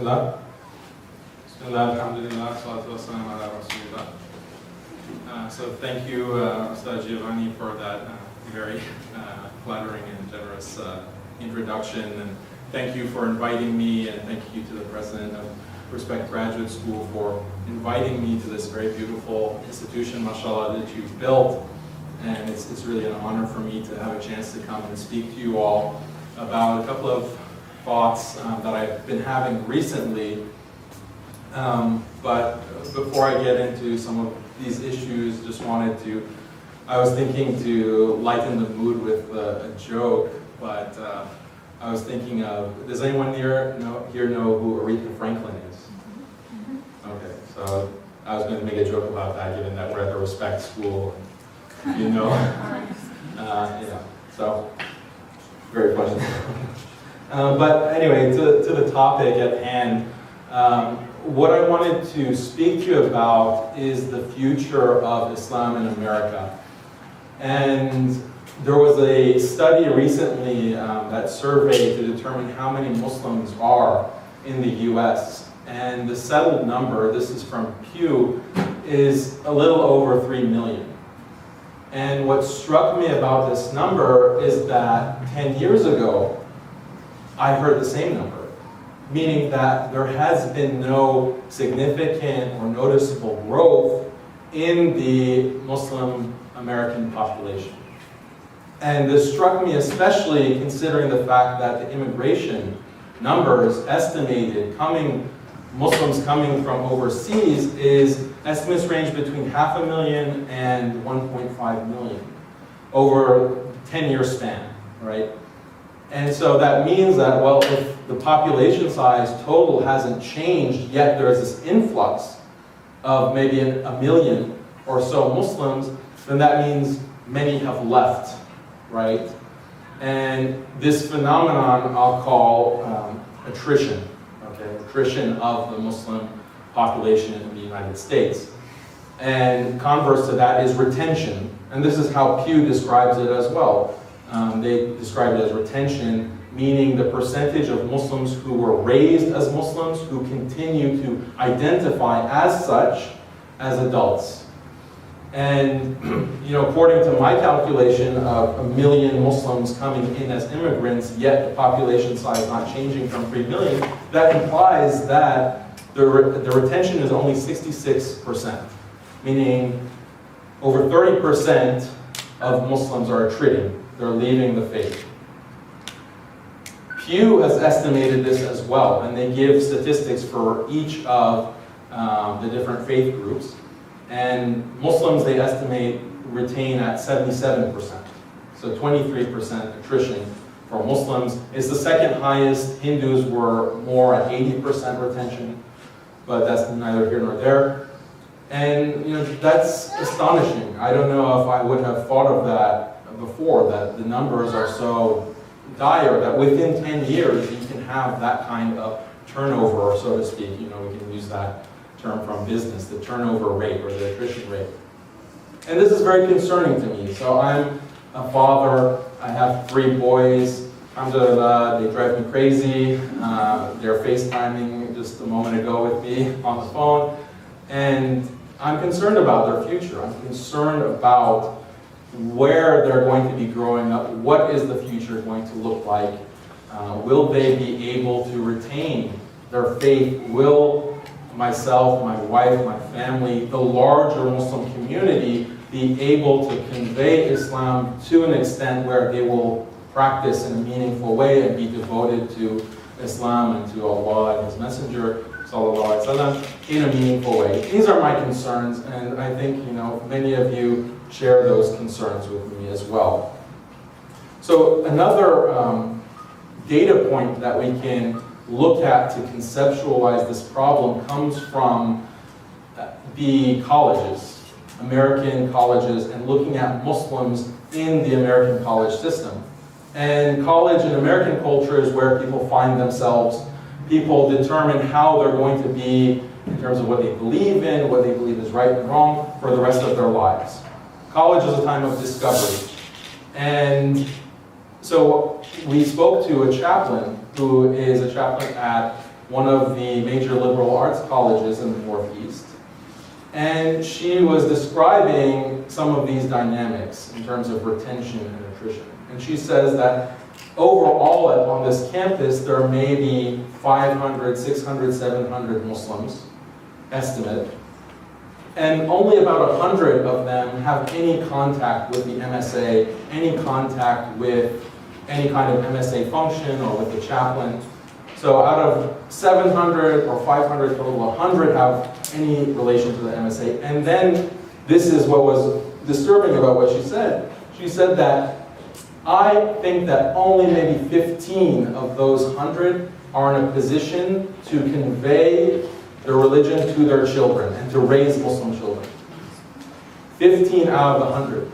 Bismillah. Bismillah, alhamdulillah, salatu wassalam ala rasulillah. So thank you, Ustad Giovanni, for that very flattering and generous introduction. And thank you for inviting me, and thank you to the president of Respect Graduate School for inviting me to this very beautiful institution, mashallah, that you've built. And it's really an honor for me to have a chance to come and speak to you all about a couple of thoughts that I've been having recently. But before I get into some of these issues, I was thinking to lighten the mood with a joke, but I was thinking of, does anyone here know who Aretha Franklin is? Okay, so I was going to make a joke about that, given that we're at the Respect School, you know. So very funny. But anyway, to the topic at hand, what I wanted to speak to you about is the future of Islam in America. And there was a study recently that surveyed to determine how many Muslims are in the US. And the settled number, this is from Pew, is a little over 3 million. And what struck me about this number is that 10 years ago, I heard the same number, meaning that there has been no significant or noticeable growth in the Muslim American population. And this struck me especially considering the fact that the immigration numbers estimated Muslims coming from overseas is estimates range between 500,000 and 1.5 million over a 10-year span, right? And so that means that, well, if the population size total hasn't changed, yet there's this influx of maybe a million or so Muslims, then that means many have left, right? And this phenomenon I'll call attrition, okay? Attrition of the Muslim population in the United States. And converse to that is retention. And this is how Pew describes it as well. They describe it as retention, meaning the percentage of Muslims who were raised as Muslims who continue to identify as such as adults. And according to my calculation of 1 million Muslims coming in as immigrants, yet the population size not changing from 3 million, that implies that the retention is only 66%, meaning over 30% of Muslims are attriting. They're leaving the faith. Pew has estimated this as well, and they give statistics for each of the different faith groups. And Muslims, they estimate, retain at 77%. So 23% attrition for Muslims. It's the second highest. Hindus were more at 80% retention, but that's neither here nor there. And that's astonishing. I don't know if I would have thought of that before, that the numbers are so dire that within 10 years you can have that kind of turnover, so to speak. We can use that term from business, the turnover rate or the attrition rate. And this is very concerning to me. So I'm a father, I have 3 boys. Alhamdulillah, they drive me crazy. They're FaceTiming just a moment ago with me on the phone. And I'm concerned about their future. I'm concerned about where they're going to be growing up, what is the future going to look like, will they be able to retain their faith, will myself, my wife, my family, the larger Muslim community be able to convey Islam to an extent where they will practice in a meaningful way and be devoted to Islam and to Allah and His Messenger sallallahu alaihi wasallam in a meaningful way. These are my concerns, and I think many of you share those concerns with me as well. So another data point that we can look at to conceptualize this problem comes from the colleges, American colleges, and looking at Muslims in the American college system. And college in American culture is where people find themselves. People determine how they're going to be in terms of what they believe in, what they believe is right and wrong for the rest of their lives. College is a time of discovery. And so we spoke to a chaplain who is a chaplain at one of the major liberal arts colleges in the Northeast. And she was describing some of these dynamics in terms of retention and attrition. And she says that overall on this campus, there are maybe 500, 600, 700 Muslims, estimate. And only about 100 of them have any contact with the MSA, any contact with any kind of MSA function or with the chaplain. So out of 700 or 500 total, 100 have any relation to the MSA. And then this is what was disturbing about what she said. She said that I think that only maybe 15 of those 100 are in a position to convey their religion to their children and to raise Muslim children. 15 out of the 100.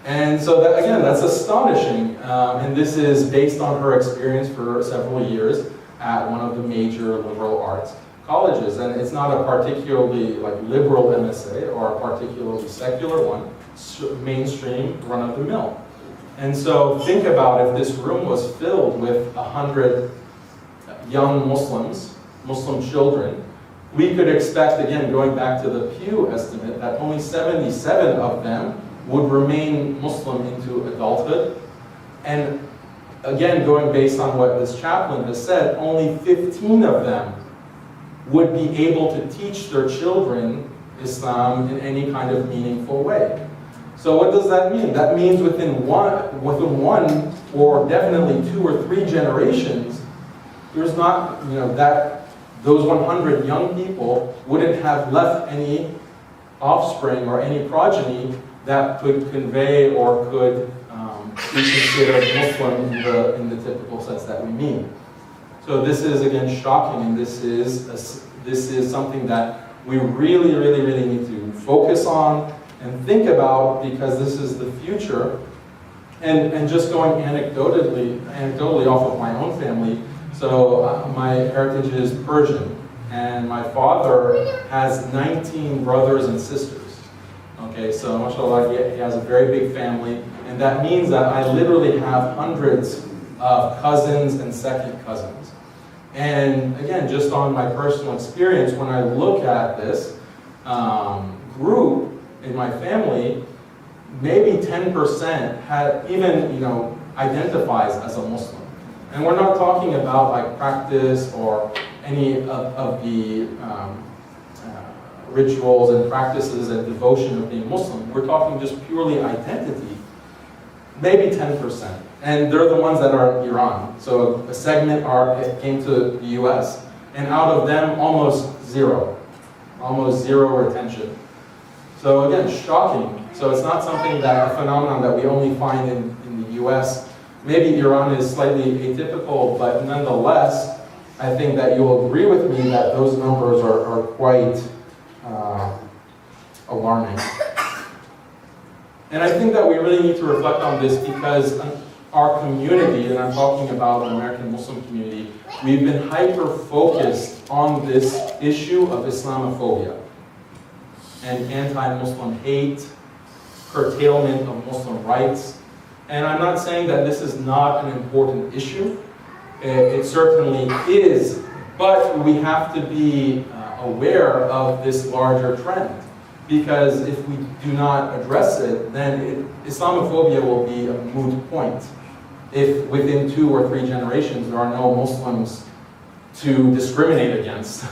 And so that, again, that's astonishing. And this is based on her experience for several years at one of the major liberal arts colleges. And it's not a particularly liberal MSA or a particularly secular one, mainstream, run-of-the-mill. And so think about if this room was filled with 100 young Muslims, Muslim children, we could expect, again, going back to the Pew estimate, that only 77 of them would remain Muslim into adulthood. And again, going based on what this chaplain has said, only 15 of them would be able to teach their children Islam in any kind of meaningful way. So what does that mean? That means within one or definitely 2 or 3 generations, there's not, those 100 young people wouldn't have left any offspring or any progeny that could convey or could be considered Muslim in the typical sense that we mean. So this is, again, shocking, and this is something that we really, really, really need to focus on and think about, because this is the future. And just going anecdotally off of my own family, so my heritage is Persian, and my father has 19 brothers and sisters. Okay, so mashallah, he has a very big family, and that means that I literally have hundreds of cousins and second cousins. And again, just on my personal experience, when I look at this group in my family, maybe 10% identifies as a Muslim. And we're not talking about practice or any of the rituals and practices and devotion of being Muslim. We're talking just purely identity, maybe 10%. And they're the ones that are in Iran. So a segment came to the US, and out of them, almost zero retention. So again, shocking. So it's not something a phenomenon that we only find in the US. Maybe Iran is slightly atypical, but nonetheless, I think that you'll agree with me that those numbers are quite alarming. And I think that we really need to reflect on this, because our community, and I'm talking about the American Muslim community, we've been hyper-focused on this issue of Islamophobia and anti-Muslim hate, curtailment of Muslim rights. And I'm not saying that this is not an important issue. It certainly is, but we have to be aware of this larger trend. Because if we do not address it, then Islamophobia will be a moot point. If within 2 or 3 generations there are no Muslims to discriminate against,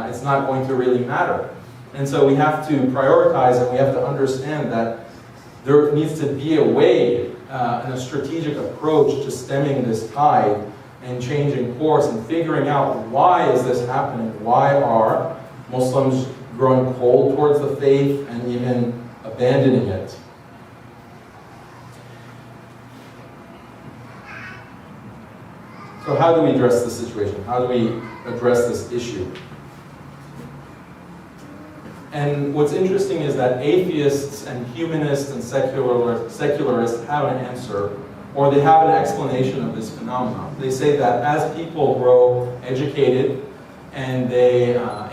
it's not going to really matter. And so we have to prioritize, and we have to understand that there needs to be a way and a strategic approach to stemming this tide and changing course and figuring out, why is this happening? Why are Muslims growing cold towards the faith and even abandoning it? So how do we address this situation? How do we address this issue? And what's interesting is that atheists and humanists and secularists have an answer, or they have an explanation of this phenomenon. They say that as people grow educated and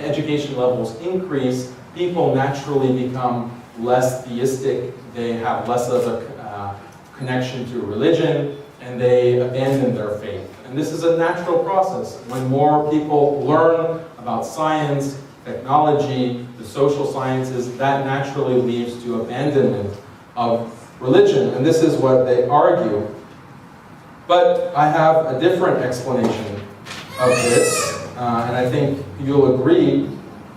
education levels increase, people naturally become less theistic, they have less of a connection to religion, and they abandon their faith. And this is a natural process. When more people learn about science, technology, the social sciences, that naturally leads to abandonment of religion. And this is what they argue. But I have a different explanation of this, and I think you'll agree,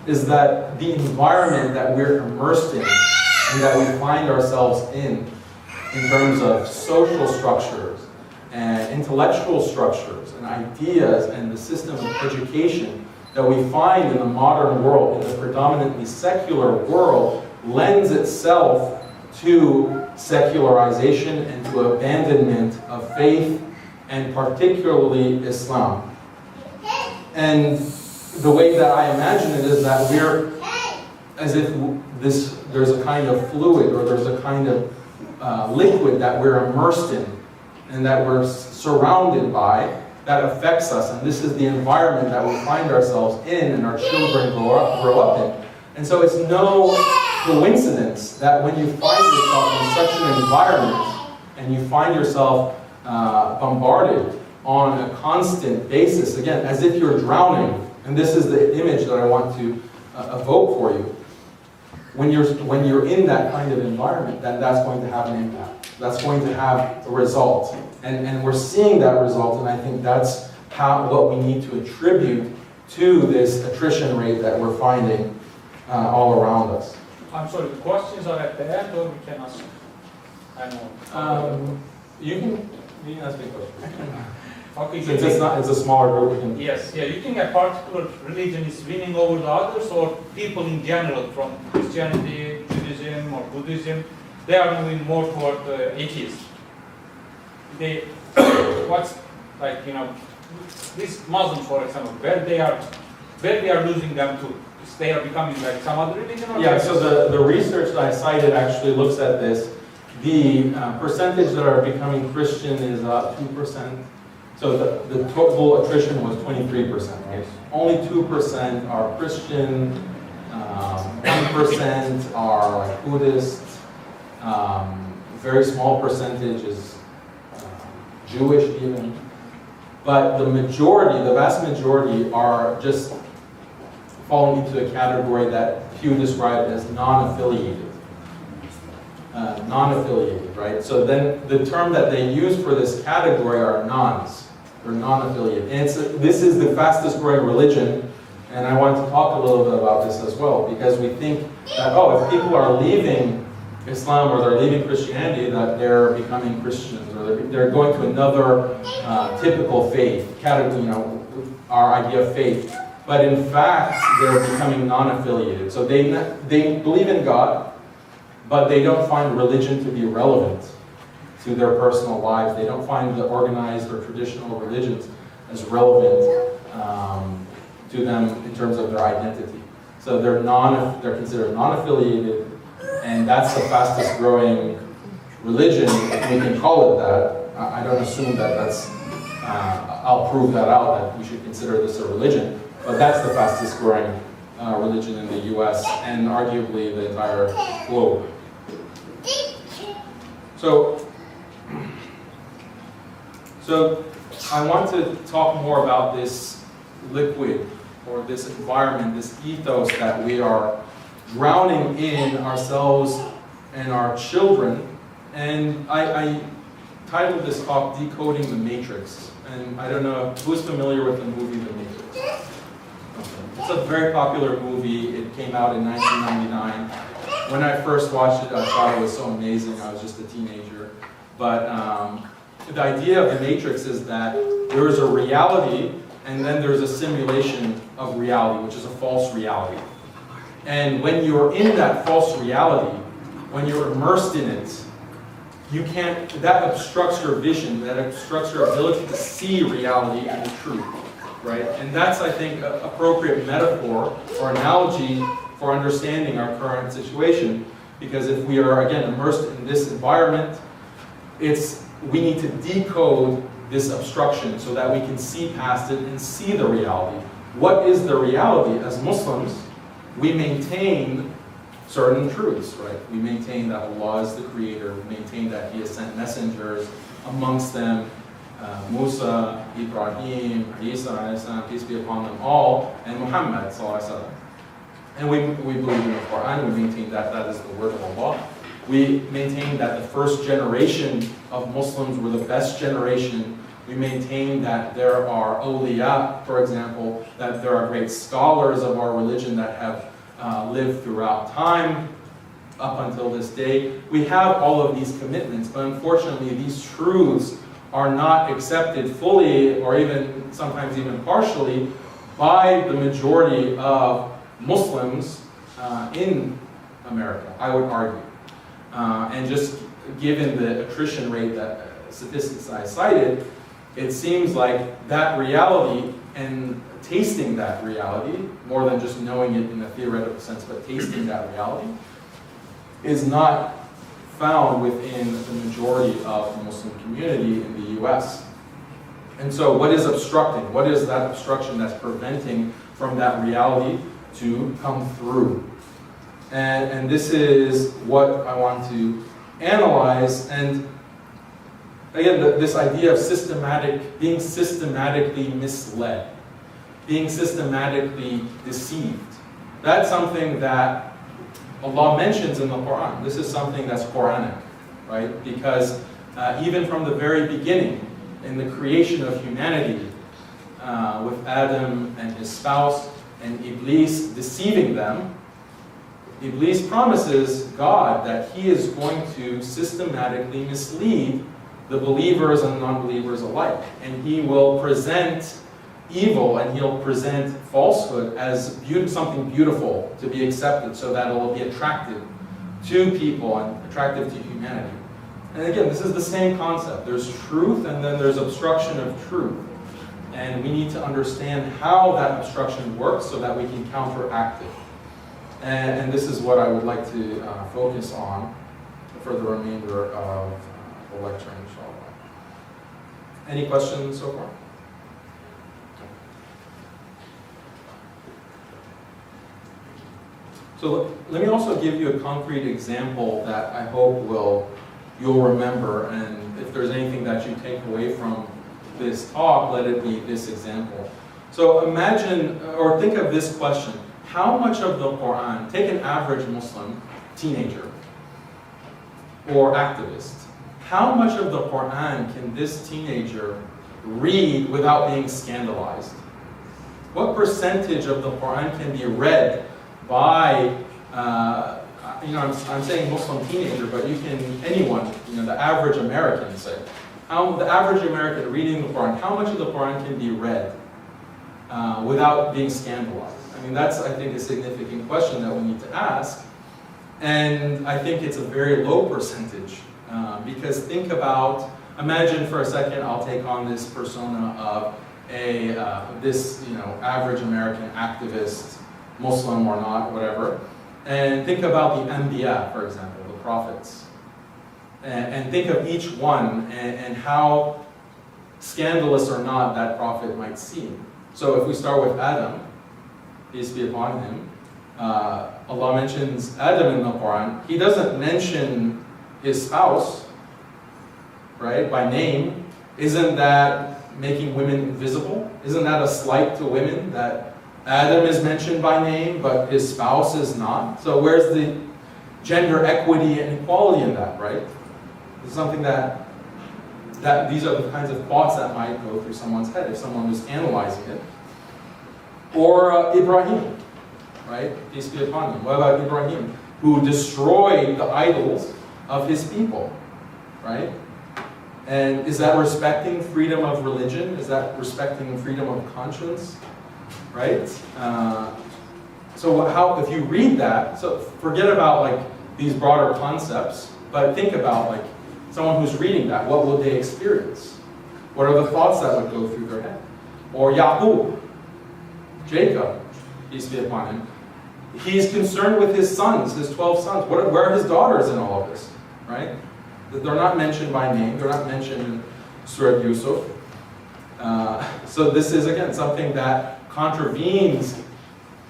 is that the environment that we're immersed in and that we find ourselves in terms of social structures and intellectual structures and ideas and the system of education that we find in the modern world, in the predominantly secular world, lends itself to secularization and to abandonment of faith, and particularly Islam. And the way that I imagine it is that we're, as if there's a kind of fluid or there's a kind of liquid that we're immersed in and that we're surrounded by that affects us. And this is the environment that we find ourselves in and our children grow up in. And so it's no coincidence that when you find yourself in such an environment and you find yourself bombarded on a constant basis, again, as if you're drowning, and this is the image that I want to evoke for you. When you're in that kind of environment, that's going to have an impact. That's going to have a result. And we're seeing that result, and I think that's what we need to attribute to this attrition rate that we're finding all around us. I'm sorry, the questions are at the end, or we can ask? I know. You can ask me a question. Okay, Since it's a smaller group, we can... Yes, yeah, you think a particular religion is winning over the others, or people in general, from Christianity, Judaism, or Buddhism, they are moving more toward atheism? What's, like, these Muslims, for example, where they are losing them to? They are becoming like some other religion? Or yeah, so the research that I cited actually looks at this. The percentage that are becoming Christian is 2%. So the total attrition was 23%. Right? Only 2% are Christian, 1% are like Buddhist, very small percentage is Jewish even. But the majority, the vast majority, are just falling into a category that Pew described as non-affiliated. Non-affiliated, right? So then the term that they use for this category are nones. They're non-affiliated. And this is the fastest growing religion, and I want to talk a little bit about this as well, because we think that, if people are leaving Islam or they're leaving Christianity, that they're becoming Christians, or they're going to another typical faith, category, our idea of faith. But in fact, they're becoming non-affiliated. So they believe in God, but they don't find religion to be relevant to their personal lives. They don't find the organized or traditional religions as relevant to them in terms of their identity. So they're considered non-affiliated, and that's the fastest growing religion, if we can call it that. I don't assume that that's, I'll prove that out, that we should consider this a religion, but that's the fastest growing religion in the US and arguably the entire globe. So I want to talk more about this liquid, or this environment, this ethos that we are drowning in ourselves and our children. And I titled this talk, Decoding the Matrix. And I don't know, who's familiar with the movie The Matrix? Okay. It's a very popular movie. It came out in 1999. When I first watched it, I thought it was so amazing. I was just a teenager. But the idea of the Matrix is that there is a reality, and then there's a simulation of reality, which is a false reality. And when you're in that false reality, when you're immersed in it, that obstructs your vision, that obstructs your ability to see reality and the truth, right? And that's, I think, an appropriate metaphor or analogy for understanding our current situation. Because if we are, again, immersed in this environment, we need to decode this obstruction so that we can see past it and see the reality. What is the reality? As Muslims, we maintain certain truths, right? We maintain that Allah is the creator. We maintain that He has sent messengers, amongst them Musa, Ibrahim, Isa, peace be upon them all, and Muhammad, and we believe in the Quran. We maintain that that is the word of Allah. We maintain that the first generation of Muslims were the best generation. We maintain that there are awliya, for example, that there are great scholars of our religion that have lived throughout time up until this day. We have all of these commitments, but unfortunately these truths are not accepted fully or even sometimes even partially by the majority of Muslims in America, I would argue. And just given the attrition rate that statistics I cited, it seems like that reality and tasting that reality, more than just knowing it in a theoretical sense, but tasting that reality, is not found within the majority of the Muslim community in the US. And so what is obstructing? What is that obstruction that's preventing from that reality to come through? And this is what I want to analyze. And again, this idea of being systematically misled, being systematically deceived. That's something that Allah mentions in the Quran. This is something that's Quranic, right? Because even from the very beginning, in the creation of humanity, with Adam and his spouse and Iblis deceiving them, Iblis promises God that he is going to systematically mislead the believers and non-believers alike. And he will present evil and he'll present falsehood as something beautiful to be accepted so that it will be attractive to people and attractive to humanity. And again, this is the same concept. There's truth and then there's obstruction of truth. And we need to understand how that obstruction works so that we can counteract it. And this is what I would like to focus on for the remainder of the lecture, inshallah. Any questions so far? So let me also give you a concrete example that I hope you'll remember, and if there's anything that you take away from this talk, let it be this example. So imagine, or think of this question: how much of the Quran, take an average Muslim teenager or activist, how much of the Quran can this teenager read without being scandalized? What percentage of the Quran can be read by, I'm saying Muslim teenager, but you can, anyone, the average American, say. The average American reading the Quran, how much of the Quran can be read without being scandalized? I mean, that's, I think, a significant question that we need to ask. And I think it's a very low percentage. Because imagine for a second, I'll take on this persona of this average American activist, Muslim or not, whatever, and think about the Anbiya, for example, the prophets, and think of each one and how scandalous or not that prophet might seem. So if we start with Adam, peace be upon him, Allah mentions Adam in the Quran. He doesn't mention his spouse, right, by name. Isn't that making women invisible? Isn't that a slight to women, that Adam is mentioned by name, but his spouse is not? So where's the gender equity and equality in that, right? It's something that these are the kinds of thoughts that might go through someone's head if someone was analyzing it. Or Ibrahim, right? Peace be upon him. What about Ibrahim, who destroyed the idols of his people, right? And is that respecting freedom of religion? Is that respecting freedom of conscience? Right? So if you read that, so forget about these broader concepts, but think about someone who's reading that, what would they experience? What are the thoughts that would go through their head? Or Yaqub, Jacob, peace be upon him. He's concerned with his sons, his 12 sons. Where are his daughters in all of this? Right? They're not mentioned by name. They're not mentioned in Surah Yusuf. So this is, again, something that contravenes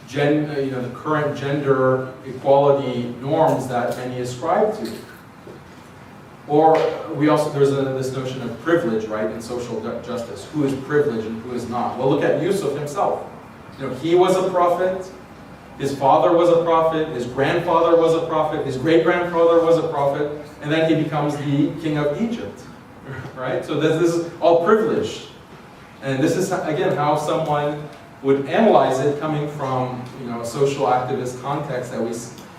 the current gender equality norms that many ascribe to. Or there's this notion of privilege, right, in social justice. Who is privileged and who is not? Well, look at Yusuf himself. He was a prophet. His father was a prophet. His grandfather was a prophet. His great-grandfather was a prophet. And then he becomes the king of Egypt, right? So this is all privilege. And this is, again, how someone would analyze it coming from a social activist context that we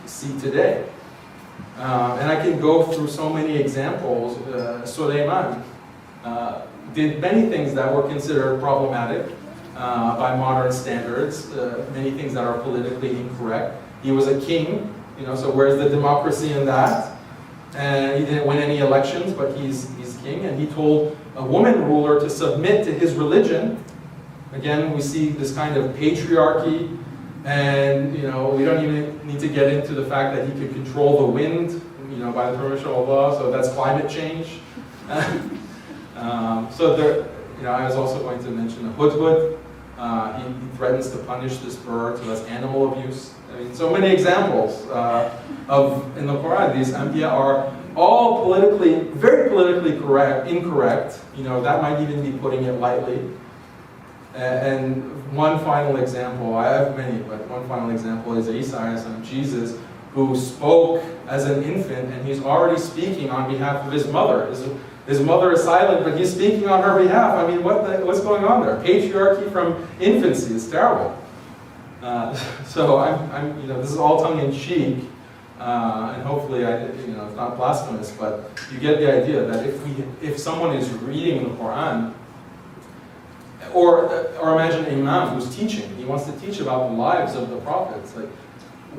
see today. And I can go through so many examples. Suleiman did many things that were considered problematic by modern standards, many things that are politically incorrect. He was a king, so where's the democracy in that? And he didn't win any elections, but he's king, and he told a woman ruler to submit to his religion. Again, we see this kind of patriarchy, and we don't even need to get into the fact that he could control the wind, by the permission of Allah. So that's climate change. So there, I was also going to mention the hudhud. He threatens to punish this bird, so that's animal abuse. I mean, so many examples in the Quran. These anbiya are all very politically incorrect. That might even be putting it lightly. And one final example, I have many, but one final example is Isa, Jesus, who spoke as an infant, and he's already speaking on behalf of his mother. His mother is silent, but he's speaking on her behalf. I mean, what's going on there? Patriarchy from infancy is terrible. So this is all tongue in cheek, and hopefully, it's not blasphemous, but you get the idea that if someone is reading the Quran, or imagine an imam who's teaching, he wants to teach about the lives of the prophets.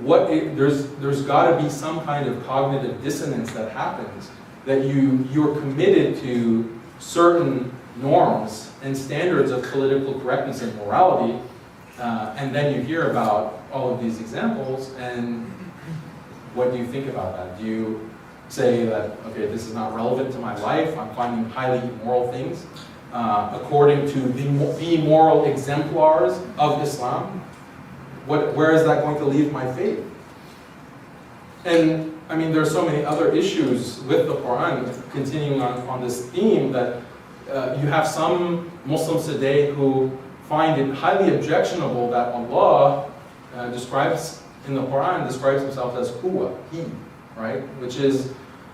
There's got to be some kind of cognitive dissonance that happens, that you're committed to certain norms and standards of political correctness and morality, and then you hear about all of these examples, and what do you think about that? Do you say that, okay, this is not relevant to my life, I'm finding highly immoral things, according to the moral exemplars of Islam? Where is that going to leave my faith? And I mean, there are so many other issues with the Quran, continuing on this theme, that you have some Muslims today who find it highly objectionable that Allah describes himself as huwa, he, right? Which is,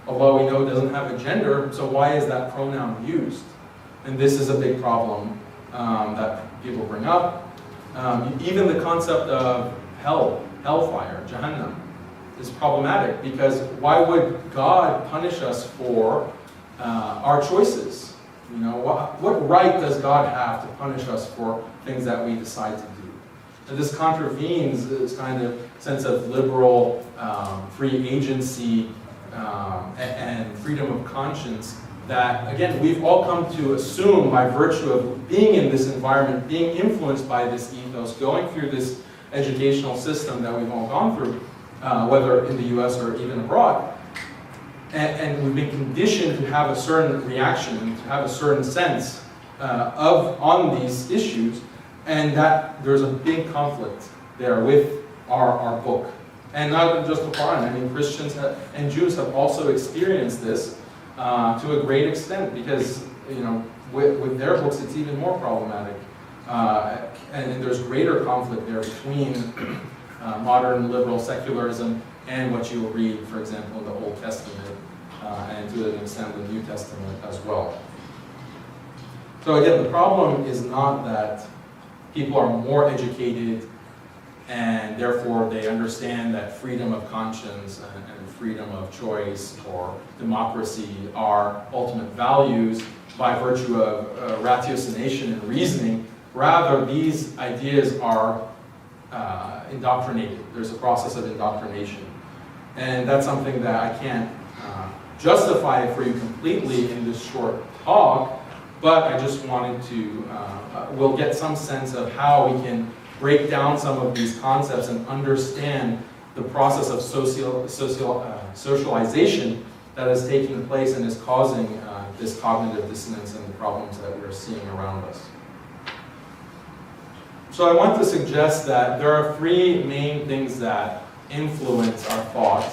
Allah we know doesn't have a gender, so why is that pronoun used? And this is a big problem that people bring up. Even the concept of hellfire, Jahannam, is problematic, because why would God punish us for our choices? What right does God have to punish us for things that we decide to do? And this contravenes this kind of sense of liberal free agency and freedom of conscience that, again, we've all come to assume by virtue of being in this environment, being influenced by this ethos, going through this educational system that we've all gone through, whether in the US or even abroad. And we've been conditioned to have a certain reaction, to have a certain sense on these issues, and that there's a big conflict there with our book. And not just the Quran. I mean, Christians and Jews have also experienced this to a great extent, because with their books it's even more problematic, and there's greater conflict there between modern liberal secularism and what you will read, for example, in the Old Testament, and to an extent the New Testament as well. So again, the problem is not that people are more educated and therefore they understand that freedom of conscience and freedom of choice or democracy are ultimate values by virtue of ratiocination and reasoning. Rather, these ideas are indoctrinated. There's a process of indoctrination. And that's something that I can't justify for you completely in this short talk, but I just wanted to, we'll get some sense of how we can break down some of these concepts and understand the process of socialization that is taking place and is causing this cognitive dissonance and the problems that we're seeing around us. So I want to suggest that there are three main things that influence our thought,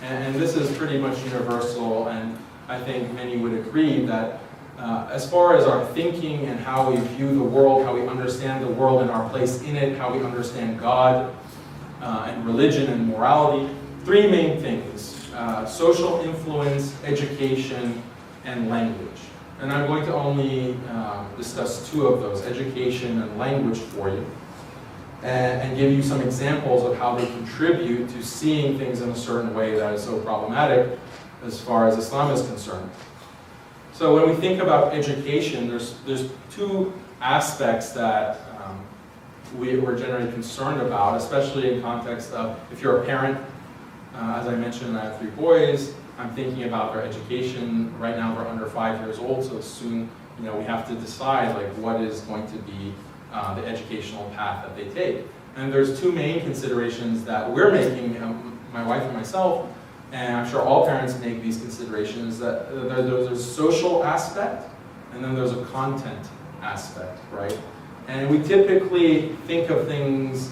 and this is pretty much universal, and I think many would agree that as far as our thinking and how we view the world, how we understand the world and our place in it, how we understand God and religion and morality, three main things: social influence, education, and language. And I'm going to only discuss two of those, education and language, for you, and give you some examples of how they contribute to seeing things in a certain way that is so problematic as far as Islam is concerned. So when we think about education, there's two aspects that we're generally concerned about, especially in context of if you're a parent. As I mentioned, I have 3 boys. I'm thinking about their education. Right now they're under 5 years old, so soon we have to decide like what is going to be the educational path that they take. And there's 2 main considerations that we're making, my wife and myself, and I'm sure all parents make these considerations, that there's a social aspect and then there's a content aspect, right? And we typically think of things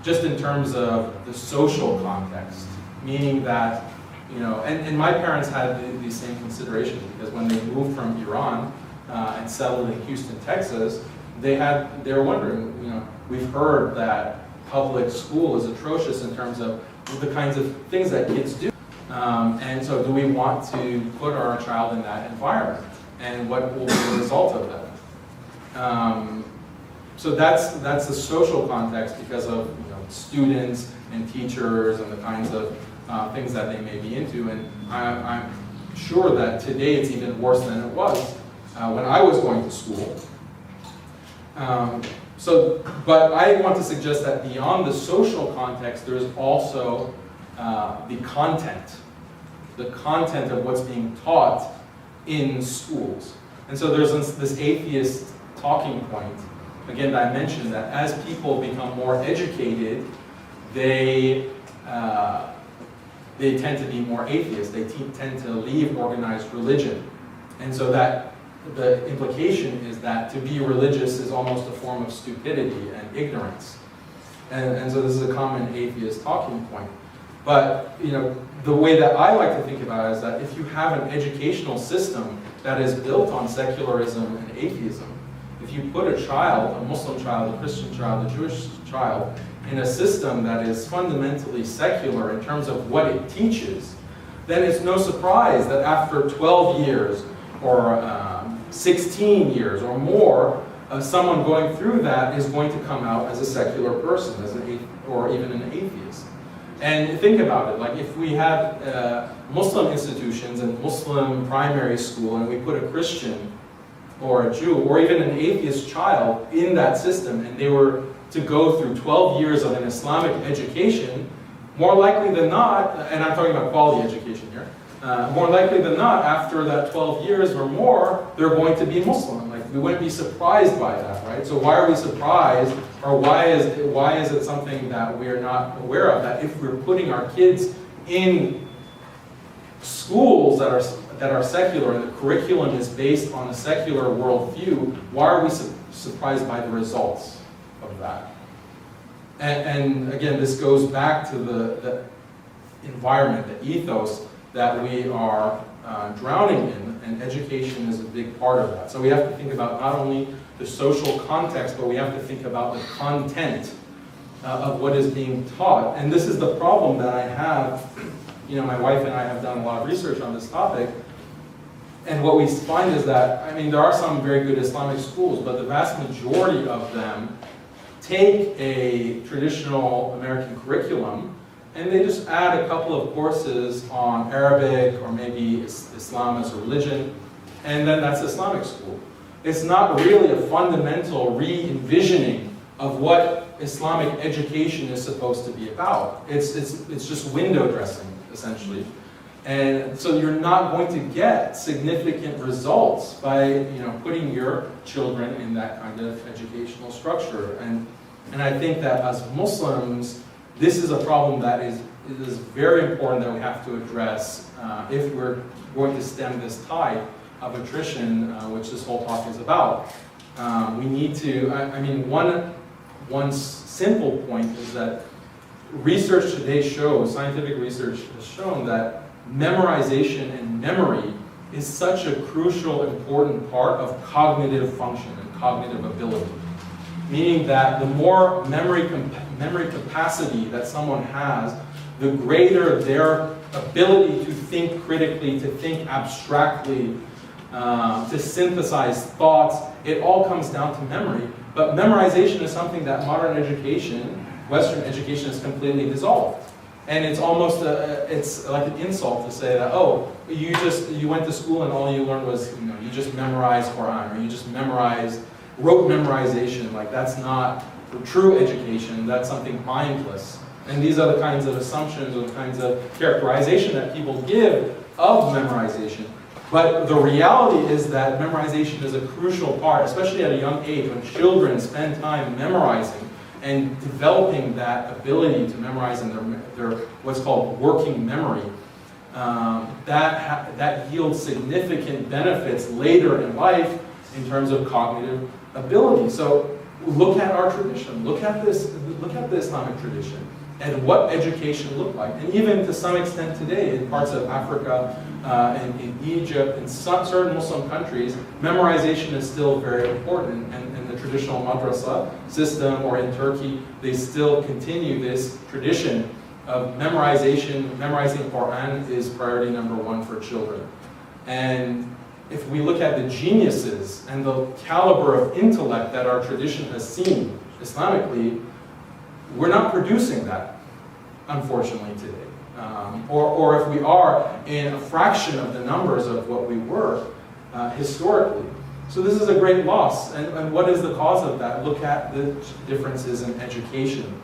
just in terms of the social context, meaning that, and my parents had these same considerations, because when they moved from Iran and settled in Houston, Texas, they were wondering, we've heard that public school is atrocious in terms of the kinds of things that kids do. And so do we want to put our child in that environment? And what will be the result of that? So that's the social context, because of students and teachers and the kinds of things that they may be into. And I'm sure that today it's even worse than it was when I was going to school. But I want to suggest that beyond the social context, there's also the content of what's being taught in schools. And so there's this atheist talking point, again, that I mentioned, that as people become more educated, they tend to be more atheist. They tend to leave organized religion. And so that the implication is that to be religious is almost a form of stupidity and ignorance. And so this is a common atheist talking point. But the way that I like to think about it is that if you have an educational system that is built on secularism and atheism, if you put a child, a Muslim child, a Christian child, a Jewish child, in a system that is fundamentally secular in terms of what it teaches, then it's no surprise that after 12 years or 16 years or more, someone going through that is going to come out as a secular person, or even an atheist. And think about it, like if we have Muslim institutions and Muslim primary school, and we put a Christian or a Jew or even an atheist child in that system, and they were to go through 12 years of an Islamic education, more likely than not, and I'm talking about quality education here, more likely than not, after that 12 years or more, they're going to be Muslim. Like, we wouldn't be surprised by that, right? So why are we surprised, or why is it something that we're not aware of, that if we're putting our kids in schools that are secular and the curriculum is based on a secular worldview, why are we surprised by the results of that? And again, this goes back to the environment, the ethos that we are drowning in, and education is a big part of that. So we have to think about not only the social context, but we have to think about the content of what is being taught. And this is the problem that I have. My wife and I have done a lot of research on this topic, and what we find is that, there are some very good Islamic schools, but the vast majority of them take a traditional American curriculum and they just add a couple of courses on Arabic or maybe Islam as a religion, and then that's Islamic school. It's not really a fundamental re-envisioning of what Islamic education is supposed to be about. It's just window dressing, essentially. And so you're not going to get significant results by putting your children in that kind of educational structure. And I think that as Muslims, this is a problem that is very important that we have to address if we're going to stem this tide of attrition, which this whole talk is about. We need to, one simple point is that research today shows, scientific research has shown that memorization and memory is such a crucial, important part of cognitive function and cognitive ability. Meaning that the more memory capacity that someone has, the greater their ability to think critically, to think abstractly, to synthesize thoughts. It all comes down to memory. But memorization is something that modern education, Western education, has completely dissolved. And it's almost it's like an insult to say that, oh, you went to school and all you learned was, you just memorized Quran, or you just wrote memorization. Like, that's not true education. That's something mindless. And these are the kinds of assumptions or the kinds of characterization that people give of memorization. But the reality is that memorization is a crucial part, especially at a young age, when children spend time memorizing and developing that ability to memorize in their what's called working memory. That yields significant benefits later in life in terms of cognitive ability. So look at our tradition, look at the Islamic tradition, and what education looked like. And even to some extent today, in parts of Africa, in Egypt, in certain Muslim countries, memorization is still very important. And in the traditional madrasa system, or in Turkey, they still continue this tradition of memorization. Memorizing Quran is priority number one for children. And if we look at the geniuses and the caliber of intellect that our tradition has seen Islamically, we're not producing that, unfortunately, today. Or if we are, in a fraction of the numbers of what we were historically. So this is a great loss. And what is the cause of that? Look at the differences in education.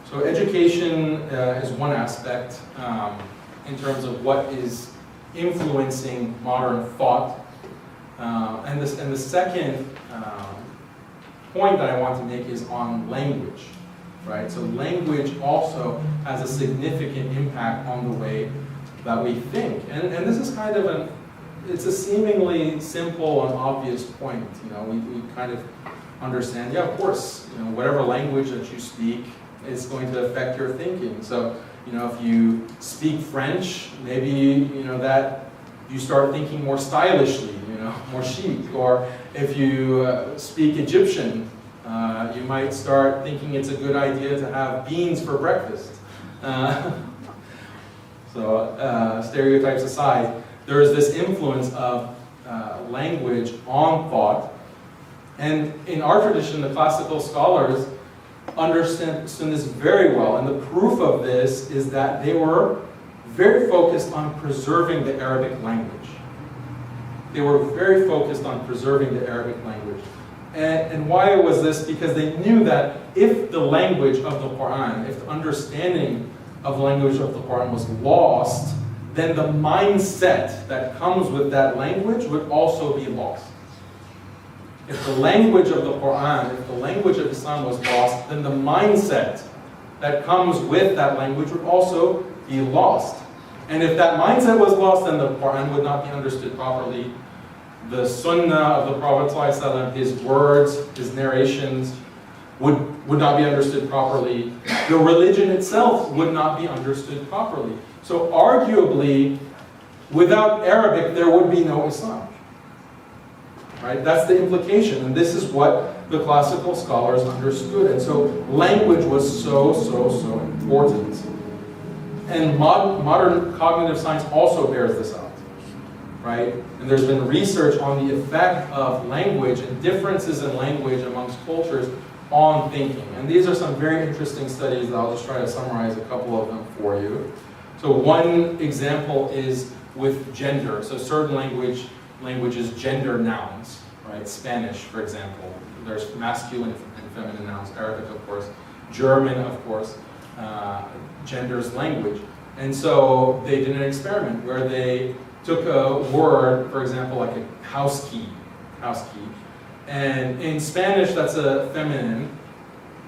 So education is one aspect in terms of what is influencing modern thought. And the second point that I want to make is on language, right? So language also has a significant impact on the way that we think. And this is kind of it's a seemingly simple and obvious point. We kind of understand, yeah, of course, whatever language that you speak is going to affect your thinking. So, if you speak French, maybe, that you start thinking more stylishly, more chic. Or if you speak Egyptian, you might start thinking it's a good idea to have beans for breakfast. So stereotypes aside, there is this influence of language on thought. And in our tradition, the classical scholars understand this very well. And the proof of this is that they were very focused on preserving the Arabic language. They were very focused on preserving the Arabic language. And why was this? Because they knew that if the language of the Quran, if the understanding of the language of the Quran was lost, then the mindset that comes with that language would also be lost. If the language of the Quran, if the language of Islam was lost, then the mindset that comes with that language would also be lost. And if that mindset was lost, then the Quran would not be understood properly. The Sunnah of the Prophet ﷺ, his words, his narrations, would not be understood properly. The religion itself would not be understood properly. So arguably, without Arabic, there would be no Islam. Right? That's the implication, and this is what the classical scholars understood. And so language was so important. And modern cognitive science also bears this out. Right? And there's been research on the effect of language and differences in language amongst cultures on thinking. And these are some very interesting studies that I'll just try to summarize a couple of them for you. So one example is with gender. So certain languages gender nouns, right? Spanish, for example. There's masculine and feminine nouns. Arabic, of course. German, of course, genders language. And so they did an experiment where they took a word, for example, like a house key. And in Spanish, that's a feminine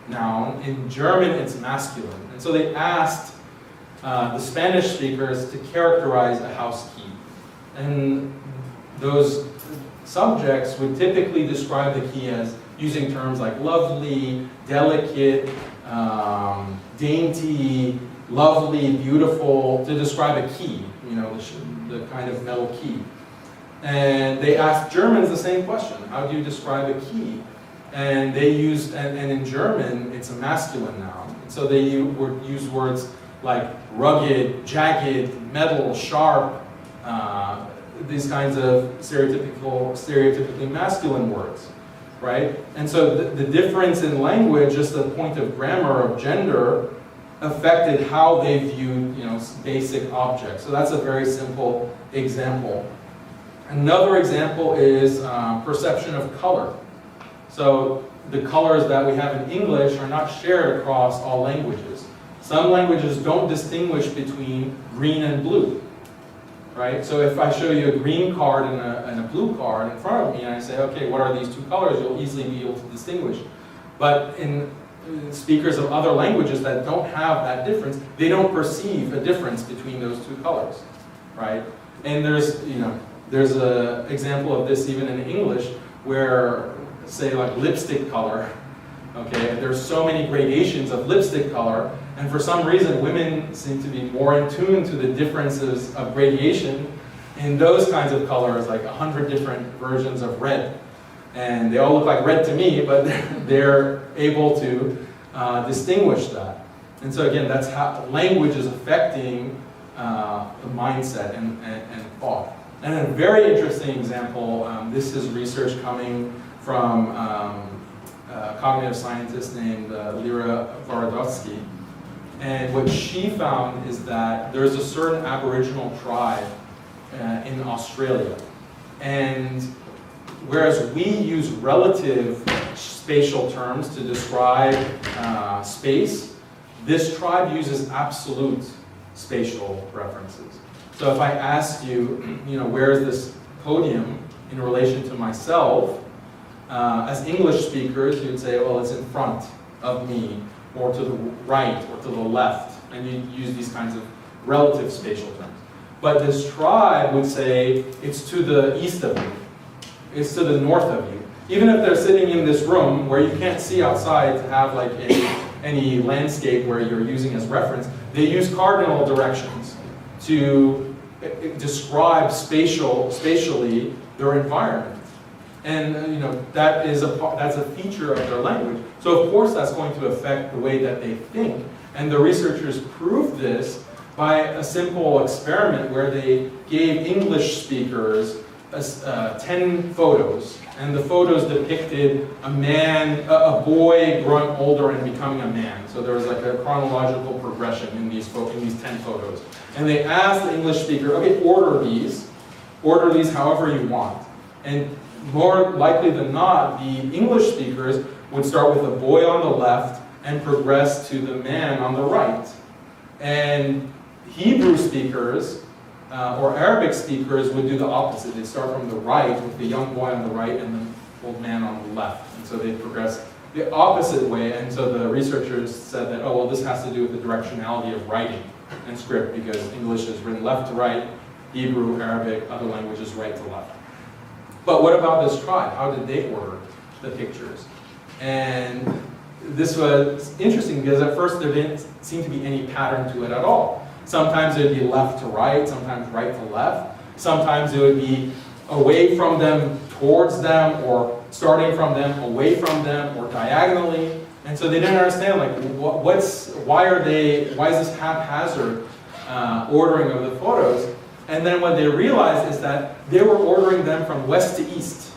noun. In German, it's masculine. And so they asked the Spanish speakers to characterize a house key. And those subjects would typically describe the key as using terms like lovely, delicate, dainty, lovely, beautiful, to describe a key, you know, the kind of metal key. And they asked Germans the same question, how do you describe a key? And they used, and in German, it's a masculine noun. So they would use words like rugged, jagged, metal, sharp, these kinds of stereotypically masculine words, right? And so the difference in language, just the point of grammar, of gender, affected how they viewed, you know, basic objects. So that's a very simple example. Another example is perception of color. So the colors that we have in English are not shared across all languages. Some languages don't distinguish between green and blue, right? So if I show you a green card and a blue card in front of me and I say, okay, what are these two colors? You'll easily be able to distinguish. But in speakers of other languages that don't have that difference, they don't perceive a difference between those two colors, right? And there's an example of this even in English where, say, like lipstick color, okay, there's so many gradations of lipstick color, and for some reason women seem to be more in tune to the differences of gradation in those kinds of colors, like 100 different versions of red. And they all look like red to me, but they're able to distinguish that. And so again, that's how language is affecting the mindset and thought. And a very interesting example, this is research coming from a cognitive scientist named Lira Varadovsky. And what she found is that there's a certain Aboriginal tribe in Australia. And whereas we use relative spatial terms to describe space, this tribe uses absolute spatial references. So if I asked you, where is this podium in relation to myself, as English speakers, you'd say, well, it's in front of me, or to the right, or to the left, and you use these kinds of relative spatial terms. But this tribe would say, it's to the east of you, it's to the north of you. Even if they're sitting in this room where you can't see outside to have like any landscape where you're using as reference, they use cardinal directions to describe spatially their environment. And that's a feature of their language. So of course that's going to affect the way that they think. And the researchers proved this by a simple experiment where they gave English speakers 10 photos. And the photos depicted a boy growing older and becoming a man. So there was like a chronological progression in these 10 photos. And they asked the English speaker, okay, order these however you want. And more likely than not, the English speakers would start with the boy on the left and progress to the man on the right. And Hebrew speakers or Arabic speakers would do the opposite. They'd start from the right with the young boy on the right and the old man on the left. And so they'd progress the opposite way. And so the researchers said that, oh, well, this has to do with the directionality of writing and script, because English is written left to right, Hebrew, Arabic, other languages right to left. But what about this tribe? How did they order the pictures? And this was interesting because at first there didn't seem to be any pattern to it at all. Sometimes it would be left to right, sometimes right to left. Sometimes it would be away from them, towards them, or starting from them, away from them, or diagonally. And so they didn't understand, like, why is this haphazard ordering of the photos? And then what they realized is that they were ordering them from west to east.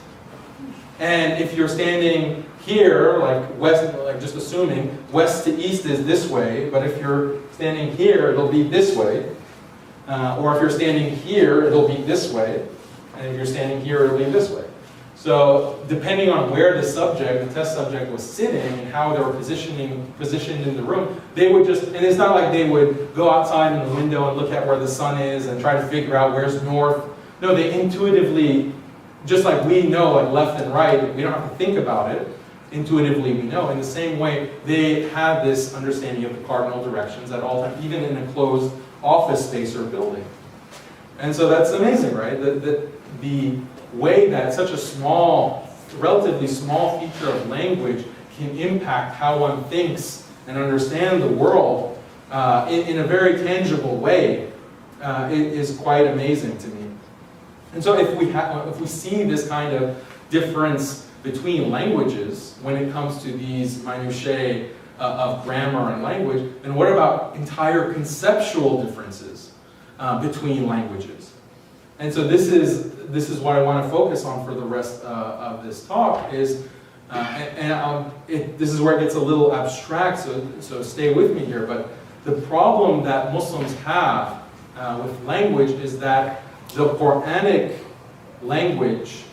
And if you're standing here, like west, like just assuming west to east is this way, but if you're standing here, it'll be this way. Or if you're standing here, it'll be this way. And if you're standing here, it'll be this way. So depending on where the test subject was sitting and how they were positioned in the room, they would and it's not like they would go outside in the window and look at where the sun is and try to figure out where's north. No, they intuitively, just like we know like left and right, we don't have to think about it. Intuitively we know. In the same way, they have this understanding of the cardinal directions at all times, even in a closed office space or building. And so that's amazing, right? The way that such a small, relatively small feature of language can impact how one thinks and understand the world in a very tangible way is quite amazing to me. And so if we see this kind of difference between languages when it comes to these minutiae of grammar and language, then what about entire conceptual differences between languages? And so this is what I want to focus on for the rest of this talk is, this is where it gets a little abstract, so stay with me here, but the problem that Muslims have with language is that the Quranic language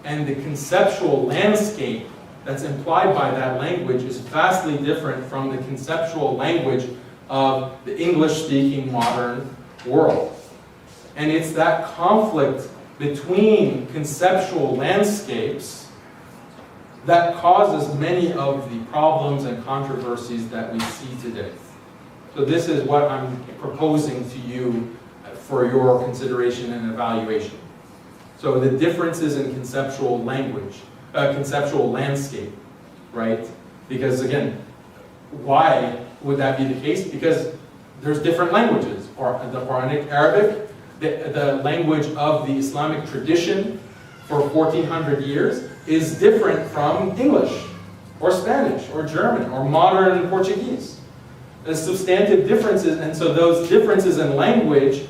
and the conceptual landscape that's implied by that language is vastly different from the conceptual language of the English-speaking modern world. And it's that conflict between conceptual landscapes that causes many of the problems and controversies that we see today. So this is what I'm proposing to you for your consideration and evaluation. So the differences in conceptual language, conceptual landscape, right? Because again, why would that be the case? Because there's different languages, or the Quranic Arabic, the language of the Islamic tradition for 1400 years is different from English, or Spanish, or German, or modern Portuguese. There's substantive differences, and so those differences in language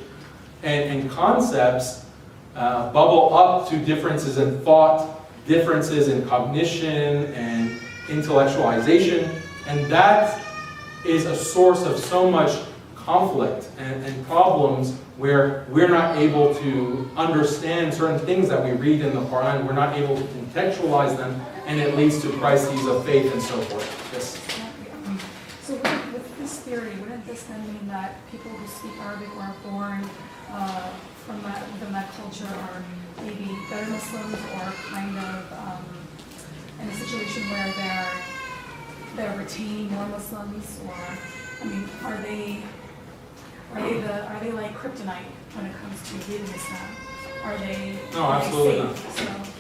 and concepts bubble up to differences in thought, differences in cognition and intellectualization, and that is a source of so much conflict and problems where we're not able to understand certain things that we read in the Quran, we're not able to contextualize them, and it leads to crises of faith and so forth. Yes? So with this theory, wouldn't this then mean that people who speak Arabic or are born within that culture are maybe better Muslims, or kind of in a situation where they're retaining more Muslims, or I mean, are they like kryptonite when it comes to reading Islam? Are they? No, are absolutely they not. safe?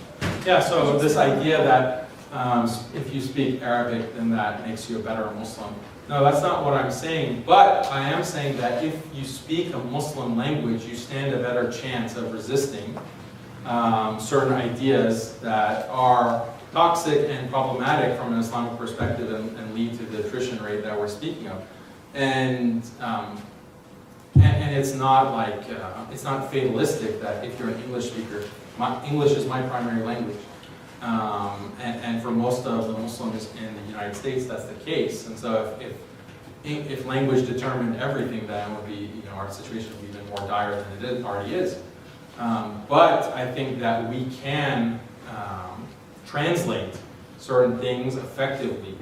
Yeah, so this idea that if you speak Arabic, then that makes you a better Muslim. No, that's not what I'm saying, but I am saying that if you speak a Muslim language, you stand a better chance of resisting certain ideas that are toxic and problematic from an Islamic perspective and lead to the attrition rate that we're speaking of. And it's not like, it's not fatalistic that if you're an English speaker, English is my primary language. And for most of the Muslims in the United States, that's the case. And so if language determined everything, then it would be, our situation would be even more dire than it already is. But I think that we can translate certain things effectively.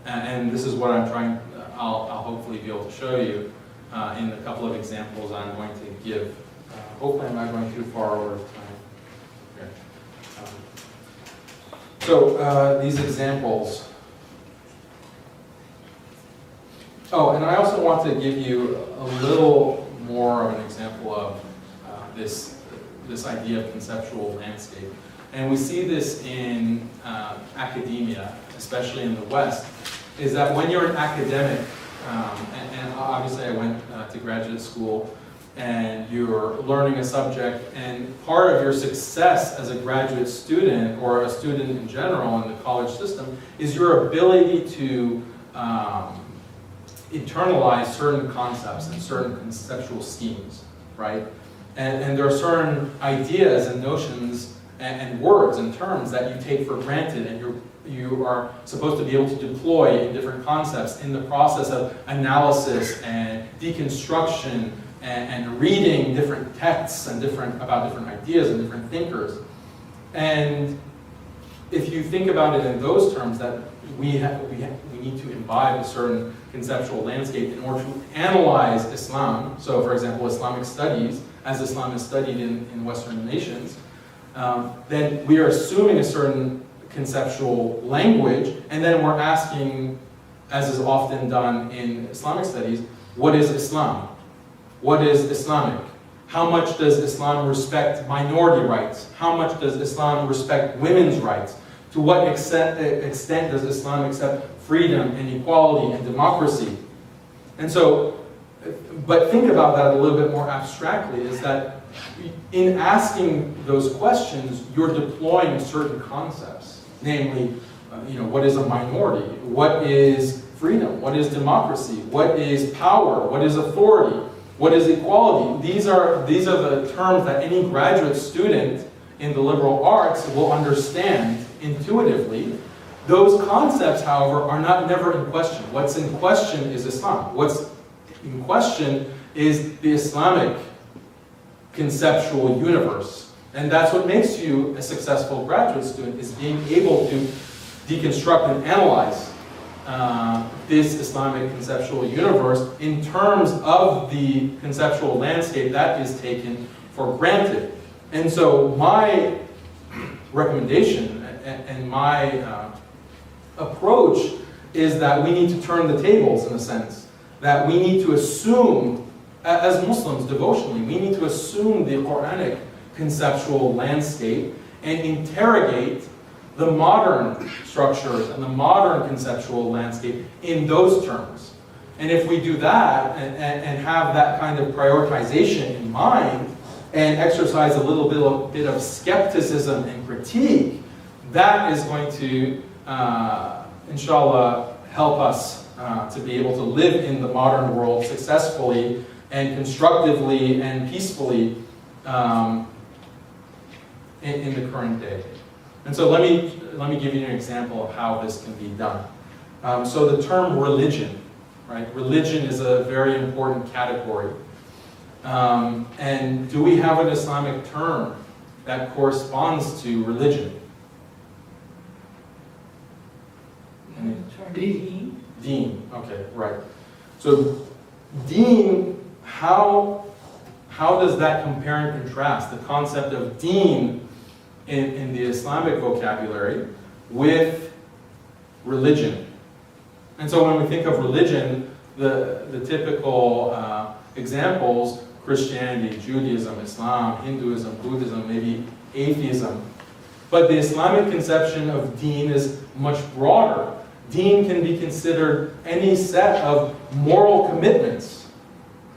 And this is what I'm trying, I'll hopefully be able to show you in a couple of examples I'm going to give. Hopefully I'm not going too far over time. Here. So these examples. Oh, and I also want to give you a little more of an example of this idea of conceptual landscape. And we see this in academia, especially in the West, is that when you're an academic, and obviously I went to graduate school, and you're learning a subject, and part of your success as a graduate student, or a student in general in the college system, is your ability to internalize certain concepts and certain conceptual schemes, right? And there are certain ideas and notions and words and terms that you take for granted, and you are supposed to be able to deploy in different concepts in the process of analysis and deconstruction and reading different texts and about different ideas and different thinkers. And if you think about it in those terms, that we need to imbibe a certain conceptual landscape in order to analyze Islam. So, for example, Islamic studies, as Islam is studied in Western nations, then we are assuming a certain conceptual language, and then we're asking, as is often done in Islamic studies, what is Islam? What is Islamic? How much does Islam respect minority rights? How much does Islam respect women's rights? To what extent does Islam accept freedom and equality and democracy? And so, but think about that a little bit more abstractly, is that in asking those questions, you're deploying certain concepts. Namely, what is a minority? What is freedom? What is democracy? What is power? What is authority? What is equality? These are the terms that any graduate student in the liberal arts will understand intuitively. Those concepts, however, are never in question. What's in question is Islam. What's in question is the Islamic conceptual universe. And that's what makes you a successful graduate student, is being able to deconstruct and analyze this Islamic conceptual universe in terms of the conceptual landscape that is taken for granted. And so my recommendation and my approach is that we need to turn the tables, in a sense. That we need to assume, as Muslims devotionally, we need to assume the Quranic conceptual landscape and interrogate the modern structures and the modern conceptual landscape in those terms. And if we do that and have that kind of prioritization in mind and exercise a little bit of skepticism and critique, that is going to, inshallah, help us to be able to live in the modern world successfully and constructively and peacefully in the current day. And so let me give you an example of how this can be done. So the term religion, right? Religion is a very important category. And do we have an Islamic term that corresponds to religion? Deen. Deen, okay, right. So deen, how does that compare and contrast the concept of deen in the Islamic vocabulary with religion? And so when we think of religion, the typical examples, Christianity, Judaism, Islam, Hinduism, Buddhism, maybe atheism. But the Islamic conception of deen is much broader. Deen can be considered any set of moral commitments,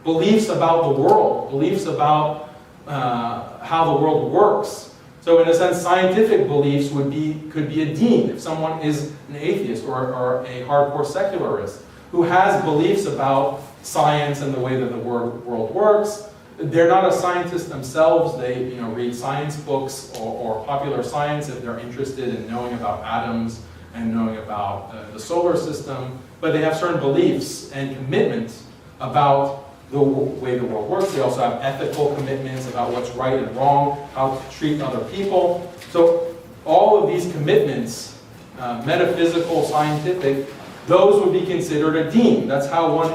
beliefs about the world, beliefs about how the world works. So in a sense, scientific beliefs could be a deen. If someone is an atheist or a hardcore secularist who has beliefs about science and the way that the world works, they're not a scientist themselves. They read science books or popular science if they're interested in knowing about atoms and knowing about the solar system, but they have certain beliefs and commitments about the way the world works. They also have ethical commitments about what's right and wrong, how to treat other people. So all of these commitments, metaphysical, scientific, those would be considered a deen. That's how one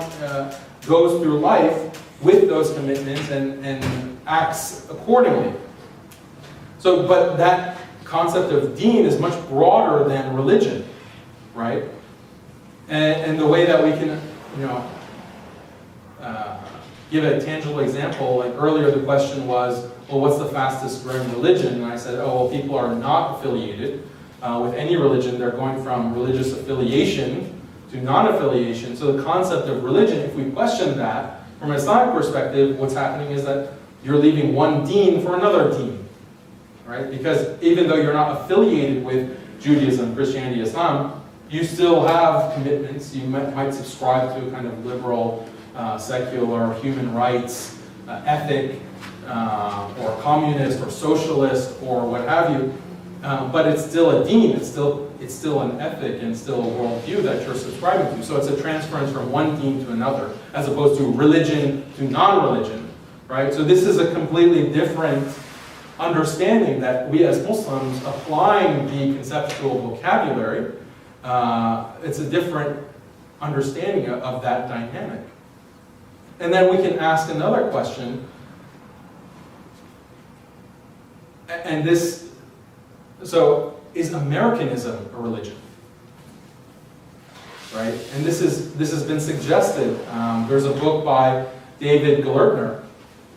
goes through life with those commitments and acts accordingly. So, but that concept of deen is much broader than religion, right? And the way that we can, give a tangible example, like earlier the question was, well, what's the fastest growing religion? And I said, oh, well, people are not affiliated with any religion. They're going from religious affiliation to non-affiliation. So the concept of religion, if we question that, from an Islamic perspective, what's happening is that you're leaving one deen for another deen, right? Because even though you're not affiliated with Judaism, Christianity, Islam, you still have commitments. You might subscribe to a kind of liberal, secular, human rights ethic, or communist, or socialist, or what have you. But it's still a deen. It's still an ethic and still a worldview that you're subscribing to. So it's a transference from one deen to another, as opposed to religion to non-religion, right? So this is a completely different understanding that we as Muslims, applying the conceptual vocabulary, it's a different understanding of that dynamic. And then we can ask another question, and this, so is Americanism a religion? Right? And this has been suggested. There's a book by David Gelernter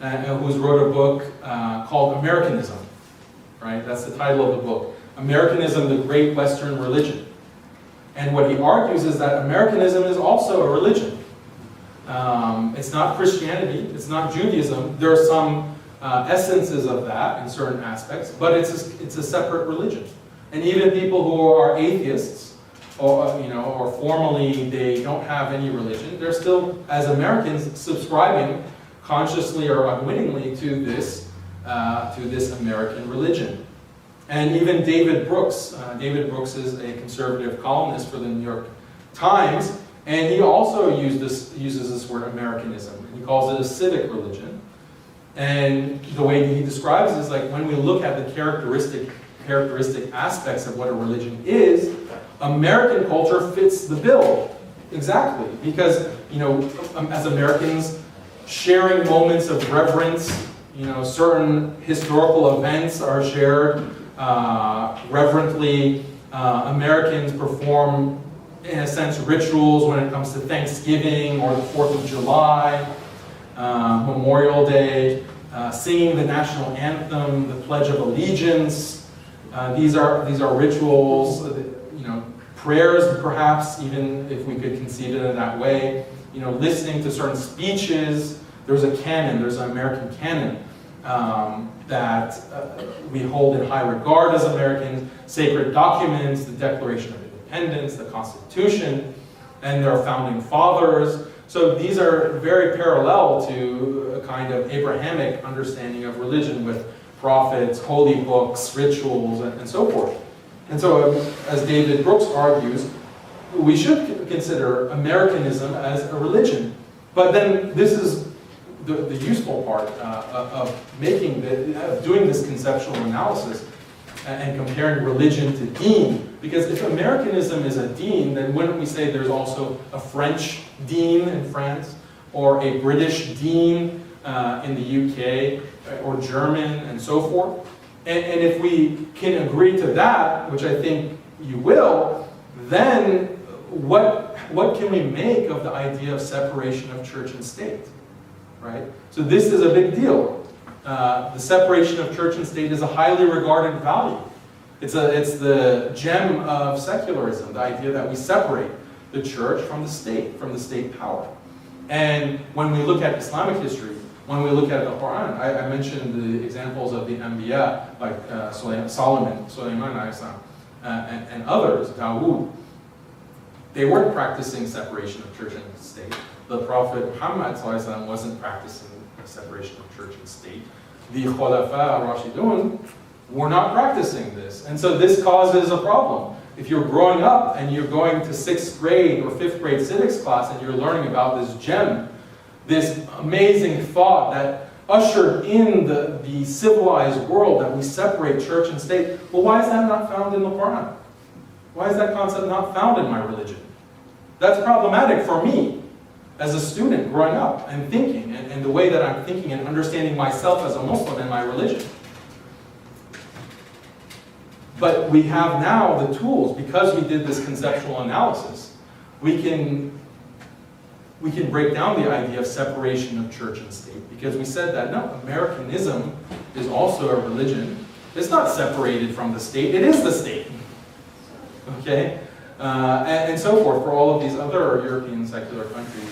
who's wrote a book called Americanism, right? That's the title of the book. Americanism, the Great Western Religion. And what he argues is that Americanism is also a religion. It's not Christianity, it's not Judaism. There are some essences of that in certain aspects, but it's a separate religion. And even people who are atheists, or formally they don't have any religion, they're still, as Americans, subscribing consciously or unwittingly to this American religion. And even David Brooks is a conservative columnist for the New York Times, and he also uses this word Americanism. He calls it a civic religion. And the way he describes it is like when we look at the characteristic aspects of what a religion is, American culture fits the bill exactly, because as Americans, sharing moments of reverence, certain historical events are shared reverently. Americans perform, in a sense, rituals when it comes to Thanksgiving or the 4th of July, Memorial Day, singing the national anthem, the Pledge of Allegiance. These are rituals, prayers perhaps, even if we could conceive it in that way. Listening to certain speeches. There's a canon, there's an American canon that we hold in high regard as Americans. Sacred documents, the Declaration of Independence, the Constitution, and their founding fathers. So these are very parallel to a kind of Abrahamic understanding of religion with prophets, holy books, rituals, and so forth. And so, as David Brooks argues, we should consider Americanism as a religion. But then this is the useful part of doing this conceptual analysis and comparing religion to deen. Because if Americanism is a deen, then wouldn't we say there's also a French deen in France, or a British deen in the UK, or German, and so forth? And if we can agree to that, which I think you will, then what can we make of the idea of separation of church and state? Right? So this is a big deal. The separation of church and state is a highly regarded value. It's the gem of secularism, the idea that we separate the church from the state power. And when we look at Islamic history, when we look at the Quran, I mentioned the examples of the Anbiya, like Sulaiman and others, Dawood. They weren't practicing separation of church and state. The Prophet Muhammad wasn't practicing separation of church and state. The Khulafa al-Rashidun were not practicing this. And so this causes a problem. If you're growing up and you're going to 6th grade or 5th grade civics class and you're learning about this gem, this amazing thought that ushered in the civilized world that we separate church and state, well, why is that not found in the Quran? Why is that concept not found in my religion? That's problematic for me as a student growing up and thinking, and the way that I'm thinking and understanding myself as a Muslim and my religion. But we have now the tools, because we did this conceptual analysis, we can break down the idea of separation of church and state, because we said that, no, Americanism is also a religion. It's not separated from the state, it is the state. Okay? And so forth for all of these other European secular countries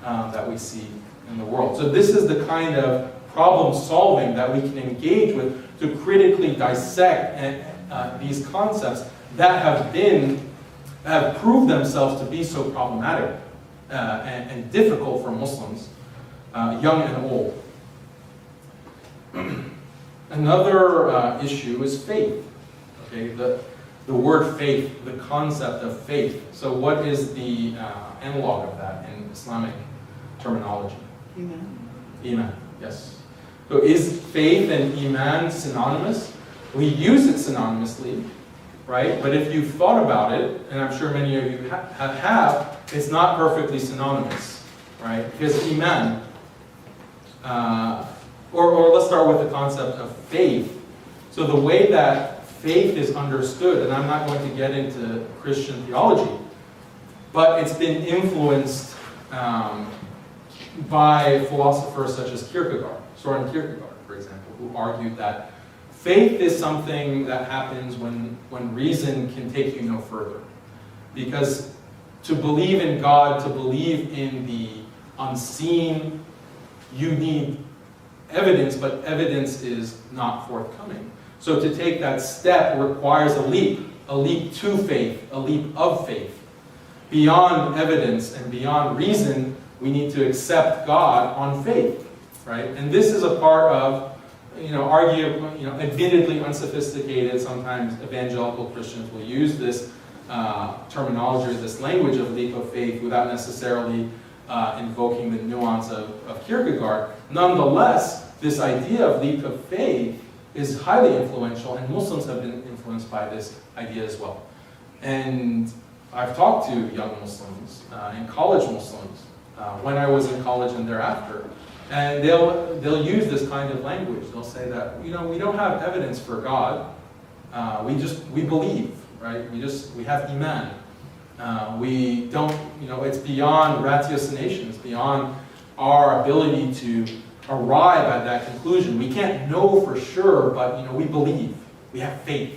that we see in the world. So this is the kind of problem solving that we can engage with to critically dissect these concepts that have proved themselves to be so problematic and difficult for Muslims, young and old. Another issue is faith. Okay, the word faith, the concept of faith. So what is the analog of that in Islamic terminology? Iman, yes. So is faith and Iman synonymous? We use it synonymously, right? But if you've thought about it, and I'm sure many of you have, it's not perfectly synonymous, right? Because Iman, or let's start with the concept of faith. So the way that faith is understood, and I'm not going to get into Christian theology, but it's been influenced by philosophers such as Kierkegaard. Soren Kierkegaard, for example, who argued that faith is something that happens when reason can take you no further. Because to believe in God, to believe in the unseen, you need evidence, but evidence is not forthcoming. So to take that step requires a leap to faith, a leap of faith. Beyond evidence and beyond reason, we need to accept God on faith, right? And this is a part of, admittedly unsophisticated, sometimes evangelical Christians will use this terminology, this language of leap of faith without necessarily invoking the nuance of Kierkegaard. Nonetheless, this idea of leap of faith is highly influential, and Muslims have been influenced by this idea as well. And I've talked to young Muslims and college Muslims when I was in college and thereafter, and they'll use this kind of language. They'll say that we don't have evidence for God. We believe, right? We have iman. We don't, it's beyond ratiocination. It's beyond our ability to arrive at that conclusion. We can't know for sure, but we believe. We have faith,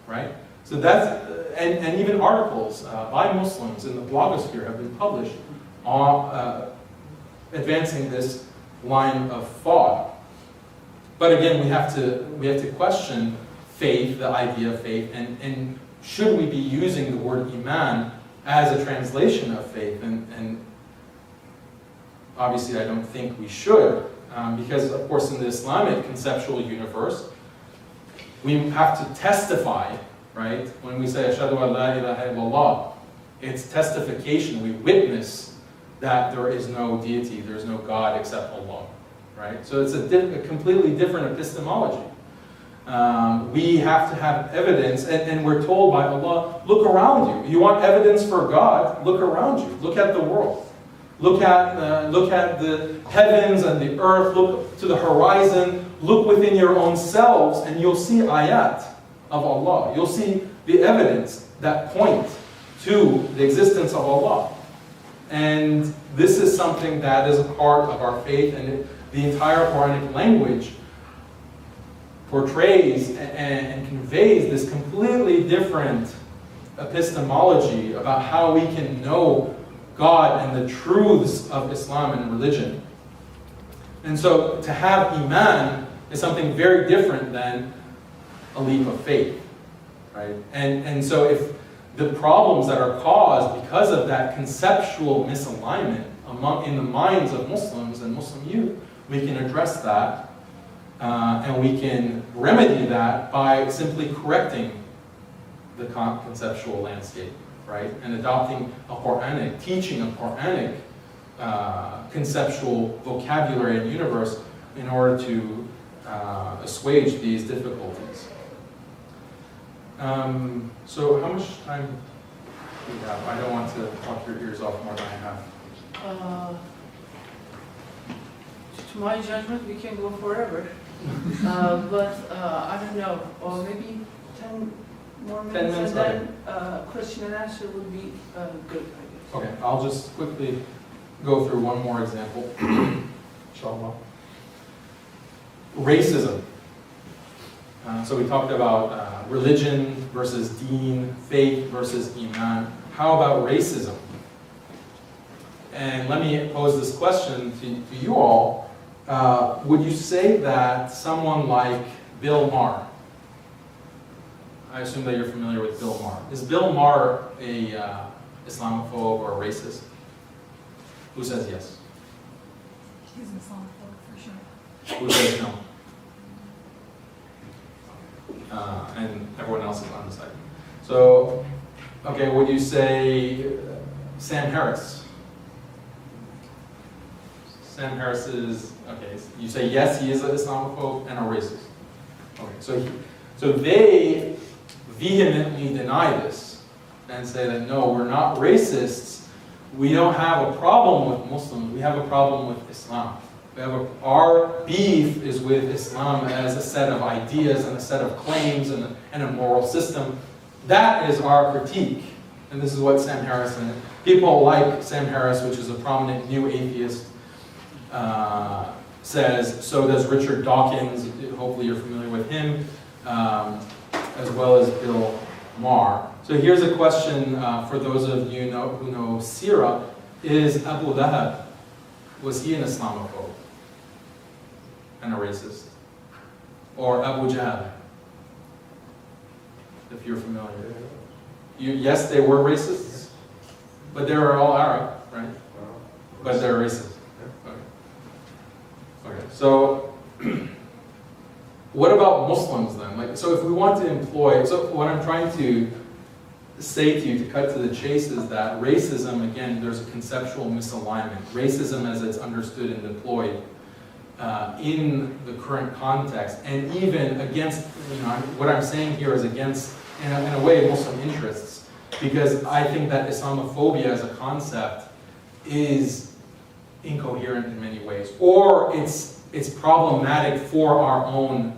right? So that's, and even articles by Muslims in the blogosphere have been published on advancing this line of thought. But again, we have to question faith, the idea of faith, and should we be using the word iman as a translation of faith? And obviously I don't think we should, because of course in the Islamic conceptual universe, we have to testify, right? When we say Ashhadu an la ilaha illallah, it's testification. We witness that there is no deity, there is no God except Allah, right? So it's a completely different epistemology. We have to have evidence, and we're told by Allah, look around you. You want evidence for God? Look around you. Look at the world. Look at the heavens and the earth. Look to the horizon. Look within your own selves, and you'll see ayat of Allah. You'll see the evidence that point to the existence of Allah. And this is something that is a part of our faith, and the entire Quranic language portrays and conveys this completely different epistemology about how we can know God and the truths of Islam and religion. And so to have iman is something very different than a leap of faith, right? And so if the problems that are caused because of that conceptual misalignment in the minds of Muslims and Muslim youth, we can address that. And we can remedy that by simply correcting the conceptual landscape, right? And adopting teaching a Quranic conceptual vocabulary and universe in order to assuage these difficulties. So how much time do we have? I don't want to talk your ears off more than I have. To my judgment, we can go forever. But I don't know, or maybe 10 more minutes, 10 minutes, and then question and answer would be good, I guess. Okay, I'll just quickly go through one more example. Inshallah. Racism. So we talked about religion versus deen, faith versus iman. How about racism? And let me pose this question to you all. Would you say that someone like Bill Maher, I assume that you're familiar with Bill Maher. Is Bill Maher a Islamophobe or a racist? Who says yes? He's an Islamophobe for sure. Who says no? And everyone else is undecided. So, okay, would you say Sam Harris? Sam Harris is, okay, you say yes, he is an Islamophobe and a racist. Okay, so they vehemently deny this and say that no, we're not racists. We don't have a problem with Muslims. We have a problem with Islam. Our beef is with Islam as a set of ideas and a set of claims and a moral system. That is our critique. And this is what Sam Harris and people like Sam Harris, which is a prominent new atheist, says, so does Richard Dawkins, hopefully you're familiar with him, as well as Bill Maher. So here's a question for those of you who know Sirah. Is Abu Lahab, was he an Islamophobe and a racist? Or Abu Jahl, if you're familiar. Yes, they were racists, but they were all Arab, right? But they're racist. Okay, so what about Muslims then? Like, so if we want to employ, so what I'm trying to say to you, to cut to the chase, is that racism, again, there's a conceptual misalignment. Racism as it's understood and deployed in the current context, and even against, what I'm saying here is against, in a way, Muslim interests, because I think that Islamophobia as a concept is incoherent in many ways, or it's problematic for our own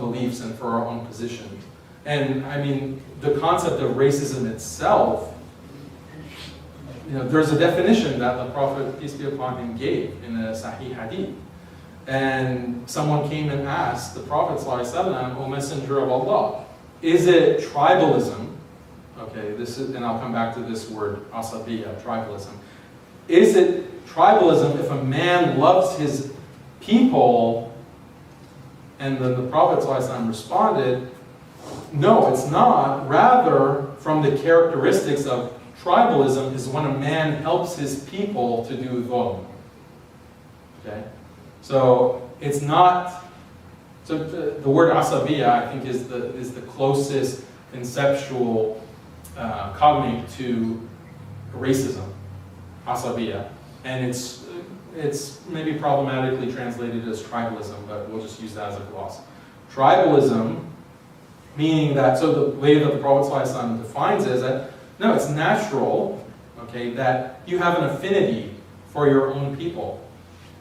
beliefs and for our own positions. And I mean, the concept of racism itself, there's a definition that the Prophet, peace be upon him, gave in a Sahih Hadith. And someone came and asked the Prophet ﷺ, O Messenger of Allah, is it tribalism? Okay, and I'll come back to this word, asabiya, tribalism. Is it tribalism if a man loves his people? And then the Prophet ﷺ responded, no, it's not. Rather, from the characteristics of tribalism is when a man helps his people to do dhulm. Okay? So it's not. So the word asabiya, I think, is the closest conceptual cognate to racism, asabiya, and it's maybe problematically translated as tribalism, but we'll just use that as a gloss. Tribalism, meaning that, so the way that the Prophet ﷺ defines it is that, no, it's natural, okay, that you have an affinity for your own people,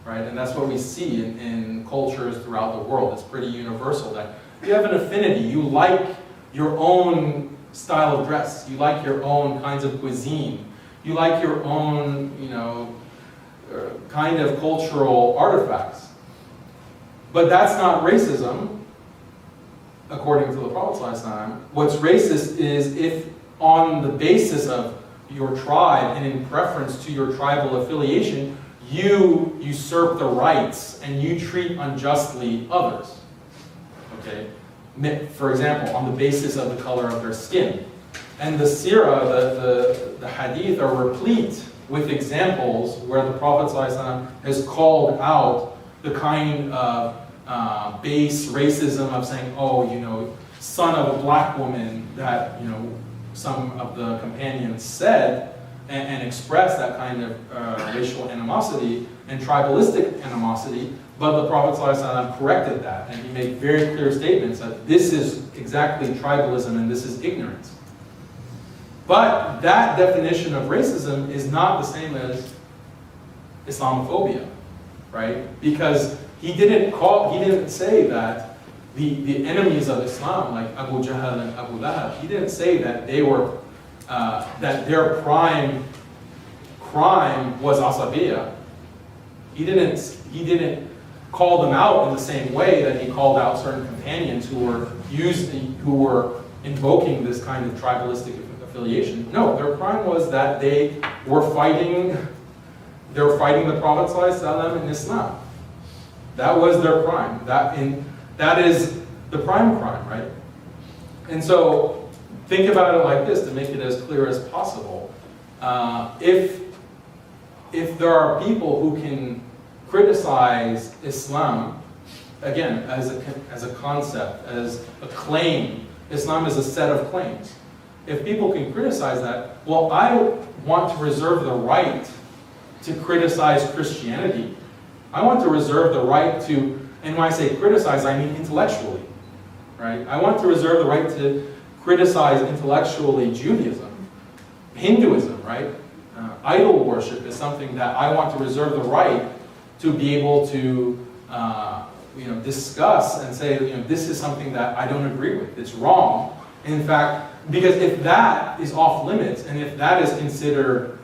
right? And that's what we see in cultures throughout the world. It's pretty universal that you have an affinity. You like your own style of dress. You like your own kinds of cuisine. You like your own, kind of cultural artifacts. But that's not racism, according to the Prophet ﷺ. What's racist is if on the basis of your tribe and in preference to your tribal affiliation, you usurp the rights and you treat unjustly others. Okay? For example, on the basis of the color of their skin. And the sirah, the hadith, are replete with examples where the Prophet ﷺ has called out the kind of base racism of saying, son of a black woman, that, some of the companions said and expressed that kind of racial animosity and tribalistic animosity, but the Prophet ﷺ corrected that, and he made very clear statements that this is exactly tribalism and this is ignorance. But that definition of racism is not the same as Islamophobia, right? Because he didn't say that the enemies of Islam, like Abu Jahl and Abu Lahab, he didn't say that they were, that their prime crime was asabiya. He didn't call them out in the same way that he called out certain companions who were invoking this kind of tribalistic affiliation. No, their crime was that they were fighting the Prophet ﷺ in Islam. That was their crime. That is the prime crime, right? And so think about it like this to make it as clear as possible. If there are people who can criticize Islam, again, as a concept, as a claim, Islam is a set of claims. If people can criticize that, well, I want to reserve the right to criticize Christianity. I want to reserve the right to, and when I say criticize, I mean intellectually, right? I want to reserve the right to criticize intellectually Judaism, Hinduism, right? Idol worship is something that I want to reserve the right to be able to, discuss and say, this is something that I don't agree with. It's wrong. In fact, because if that is off limits and if that is considered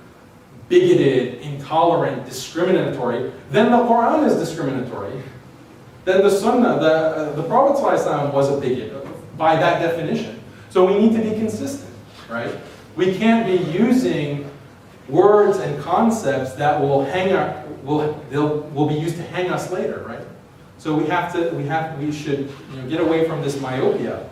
bigoted, intolerant, discriminatory, then the Quran is discriminatory. Then the Sunnah, the Prophet ﷺ was a bigot by that definition. So we need to be consistent, right? We can't be using words and concepts that will be used to hang us later, right? So we should get away from this myopia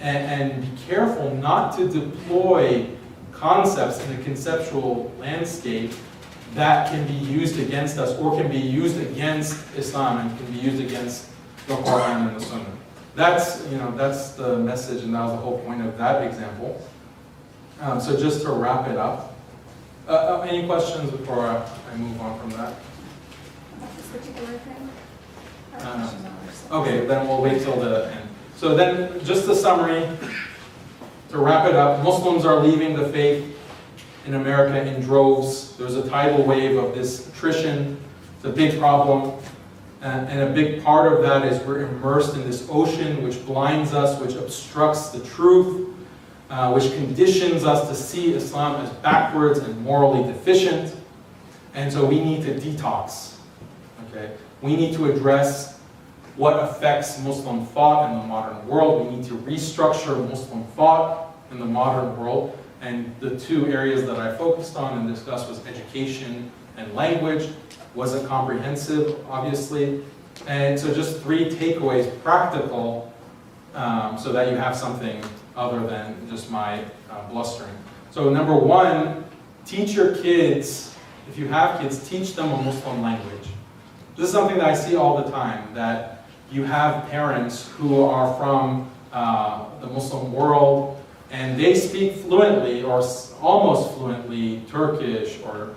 and be careful not to deploy concepts in the conceptual landscape that can be used against us or can be used against Islam and can be used against the Quran and the Sunnah. That's the message, and that was the whole point of that example. So just to wrap it up, any questions before I move on from that? About this particular thing? Okay, then we'll wait till the end. So then, just a summary, to wrap it up, Muslims are leaving the faith in America in droves. There's a tidal wave of this attrition. It's a big problem. And a big part of that is we're immersed in this ocean which blinds us, which obstructs the truth, which conditions us to see Islam as backwards and morally deficient. And so we need to detox. Okay? We need to address what affects Muslim thought in the modern world. We need to restructure Muslim thought in the modern world. And the two areas that I focused on and discussed was education and language. Wasn't comprehensive, obviously. And so just 3 takeaways, practical, so that you have something other than just my blustering. So number 1, teach your kids, if you have kids, teach them a Muslim language. This is something that I see all the time, that you have parents who are from the Muslim world, and they speak fluently, or almost fluently, Turkish, or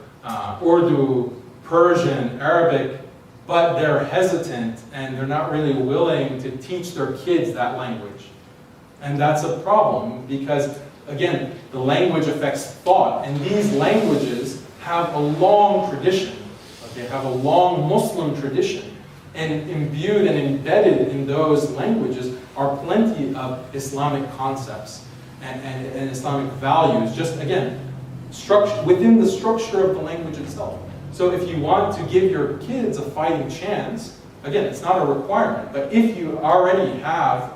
Urdu, Persian, Arabic, but they're hesitant and they're not really willing to teach their kids that language. And that's a problem because, again, the language affects thought, and these languages have a long tradition. They have a long Muslim tradition, and imbued and embedded in those languages are plenty of Islamic concepts and Islamic values, just again, within the structure of the language itself. So if you want to give your kids a fighting chance, again, it's not a requirement, but if you already have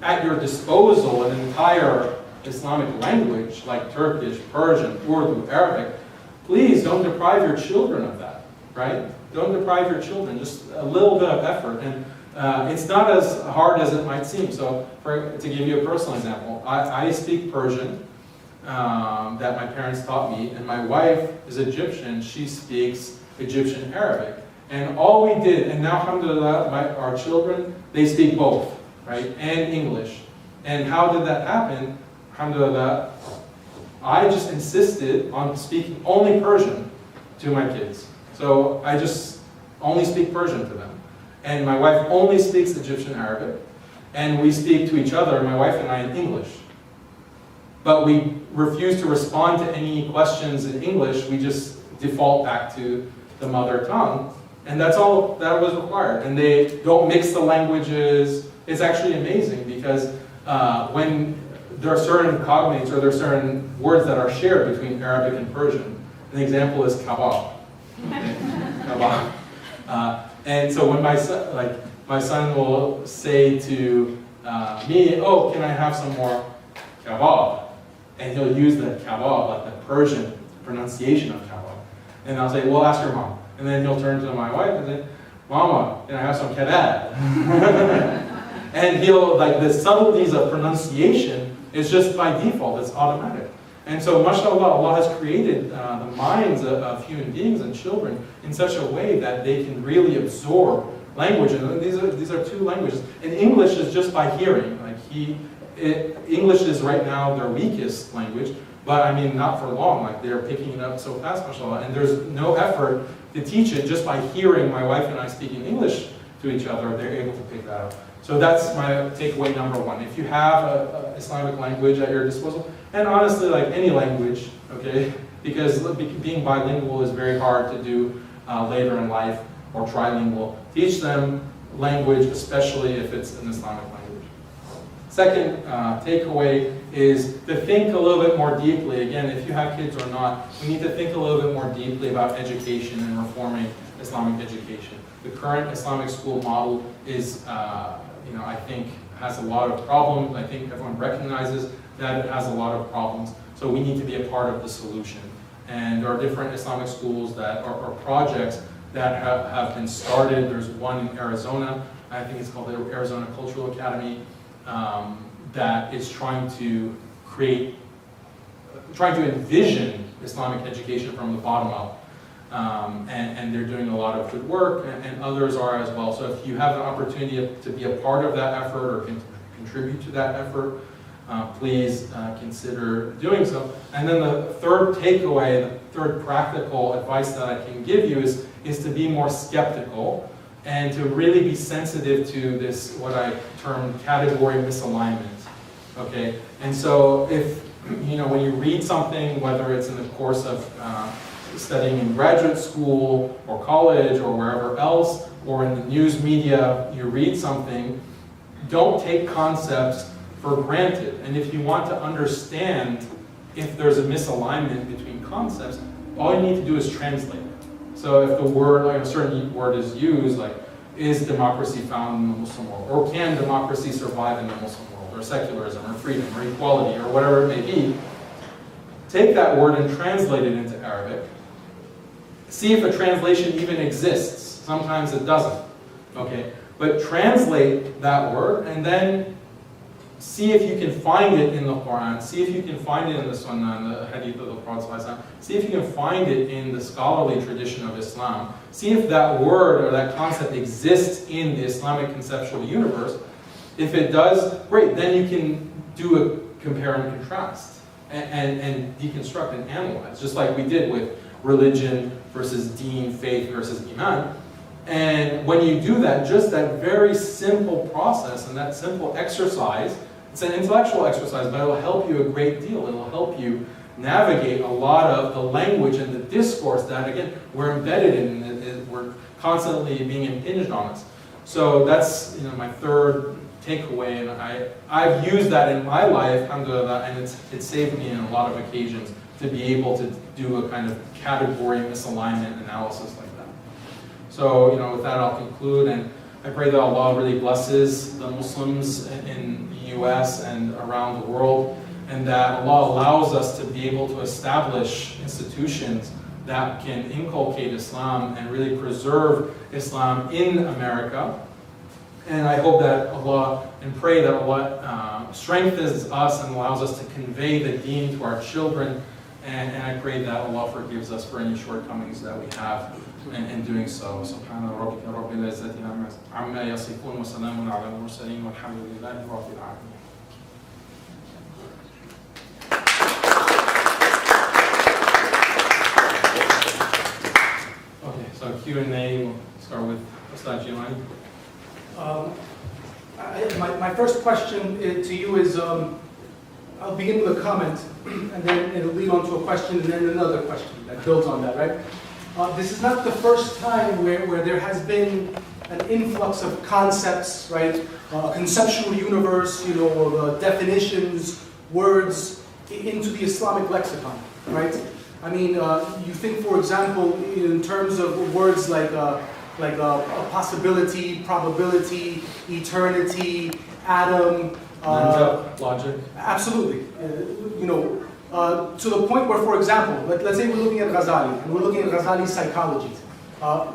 at your disposal an entire Islamic language like Turkish, Persian, Urdu, Arabic, please don't deprive your children of that, right? Don't deprive your children, just a little bit of effort. And it's not as hard as it might seem. So to give you a personal example, I speak Persian, that my parents taught me, and my wife is Egyptian. She speaks Egyptian Arabic. And all we did, and now alhamdulillah, our children, they speak both, right, and English. And how did that happen? Alhamdulillah, I just insisted on speaking only Persian to my kids. So I just only speak Persian to them. And my wife only speaks Egyptian Arabic. And we speak to each other, my wife and I, in English. But we refuse to respond to any questions in English. We just default back to the mother tongue. And that's all that was required. And they don't mix the languages. It's actually amazing because when there are certain cognates or there are certain words that are shared between Arabic and Persian. An example is kebab. Okay? Kebab. And so when my son will say to me, "Oh, can I have some more kebab?" And he'll use the kebab, like the Persian pronunciation of kebab. And I'll say, "Well, ask your mom." And then he'll turn to my wife and say, "Mama, can I have some kebab?" And he'll, like, the subtleties of pronunciation is just by default, it's automatic. And so, mashallah, Allah has created the minds of human beings and children in such a way that they can really absorb language. And these are 2 languages. And English is just by hearing. English is right now their weakest language, but I mean, not for long. Like, they're picking it up so fast, mashallah. And there's no effort to teach it. Just by hearing my wife and I speaking English to each other, they're able to pick that up. So that's my takeaway number 1. If you have an Islamic language at your disposal, and honestly, like any language, okay, because being bilingual is very hard to do later in life, or trilingual. Teach them language, especially if it's an Islamic language. Second takeaway is to think a little bit more deeply. Again, if you have kids or not, we need to think a little bit more deeply about education and reforming Islamic education. The current Islamic school model is, I think, has a lot of problems. I think everyone recognizes that it has a lot of problems. So we need to be a part of the solution. And there are different Islamic schools that are projects that have been started. There's one in Arizona, I think it's called the Arizona Cultural Academy, that is trying to envision Islamic education from the bottom up. And they're doing a lot of good work, and others are as well. So if you have an opportunity to be a part of that effort or contribute to that effort, please consider doing so. And then the third takeaway, the third practical advice that I can give you is to be more skeptical and to really be sensitive to this, what I term category misalignment. Okay? And so if, when you read something, whether it's in the course of studying in graduate school or college or wherever else, or in the news media, you read something, don't take concepts for granted. And if you want to understand if there's a misalignment between concepts, all you need to do is translate it. So if the word, like a certain word is used, like, is democracy found in the Muslim world? Or can democracy survive in the Muslim world? Or secularism, or freedom, or equality, or whatever it may be, take that word and translate it into Arabic. See if a translation even exists. Sometimes it doesn't. Okay? But translate that word and then see if you can find it in the Quran, see if you can find it in the Sunnah, in the Hadith of the Prophet, see if you can find it in the scholarly tradition of Islam, see if that word or that concept exists in the Islamic conceptual universe. If it does, great, then you can do a compare and contrast and deconstruct and analyze, just like we did with religion versus deen, faith versus iman. And when you do that, just that very simple process and that simple exercise, it's an intellectual exercise, but it'll help you a great deal. It'll help you navigate a lot of the language and the discourse that, again, we're embedded in, and we're constantly being impinged on us. So that's my third takeaway, and I've used that in my life, alhamdulillah, and it's saved me in a lot of occasions to be able to do a kind of category misalignment analysis like that. So, with that I'll conclude, and I pray that Allah really blesses the Muslims in the US and around the world, and that Allah allows us to be able to establish institutions that can inculcate Islam and really preserve Islam in America. And I hope that Allah, and pray that Allah strengthens us and allows us to convey the deen to our children. And I pray that Allah forgives us for any shortcomings that we have in doing so. Subhana rabbika rabbil izzati amma yasifun wa salamun ala al-mursalin walhamdulillahi rabbil alamin. Okay, so Q&A, we'll start with Ustad Jilani. My first question to you is, I'll begin with a comment, and then it'll lead on to a question, and then another question that builds on that, right? This is not the first time where there has been an influx of concepts, right? Conceptual universe, definitions, words into the Islamic lexicon, right? I mean, you think, for example, in terms of words like a possibility, probability, eternity, atom, logic. Absolutely. To the point where, for example, let's say we're looking at Ghazali, and we're looking at Ghazali's psychology.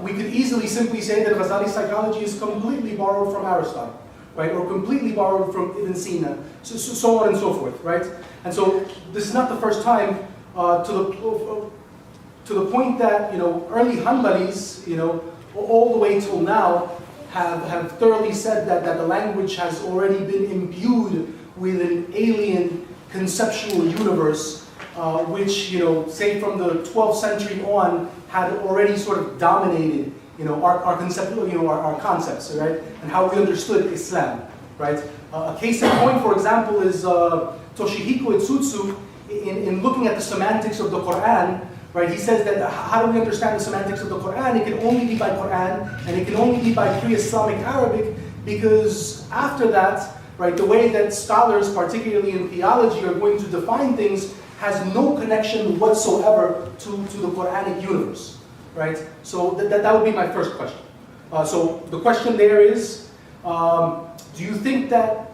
We could easily simply say that Ghazali's psychology is completely borrowed from Aristotle, right? Or completely borrowed from Ibn Sina, so on and so forth, right? And so this is not the first time to the point that, early Hanbalis, all the way till now, have thoroughly said that the language has already been imbued with an alien conceptual universe, which, say from the 12th century on, had already sort of dominated, our conceptual, our concepts, right? And how we understood Islam, right? A case in point, for example, is Toshihiko Itsutsu, in looking at the semantics of the Quran. Right, he says that how do we understand the semantics of the Quran? It can only be by Quran, and it can only be by pre-Islamic Arabic, because after that, right? The way that scholars, particularly in theology, are going to define things has no connection whatsoever to the Quranic universe, right? So that would be my first question. So the question there is, do you think that,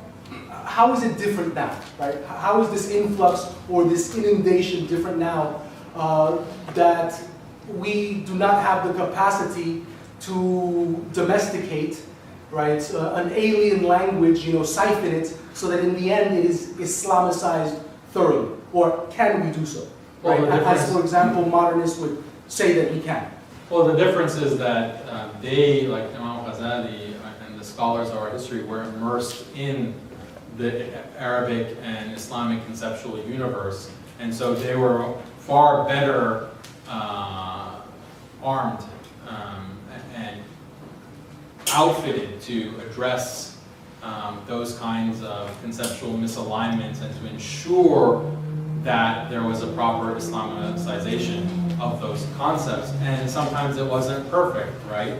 how is it different now, right? How is this influx or this inundation different now that we do not have the capacity to domesticate, right, an alien language, siphon it, so that in the end it is Islamicized thoroughly? Or can we do so? Right? Well, As, for example, modernists would say that we can. Well, the difference is that they, like Imam Ghazali and the scholars of our history, were immersed in the Arabic and Islamic conceptual universe, and so they were far better armed and outfitted to address those kinds of conceptual misalignments and to ensure that there was a proper Islamicization of those concepts. And sometimes it wasn't perfect, right?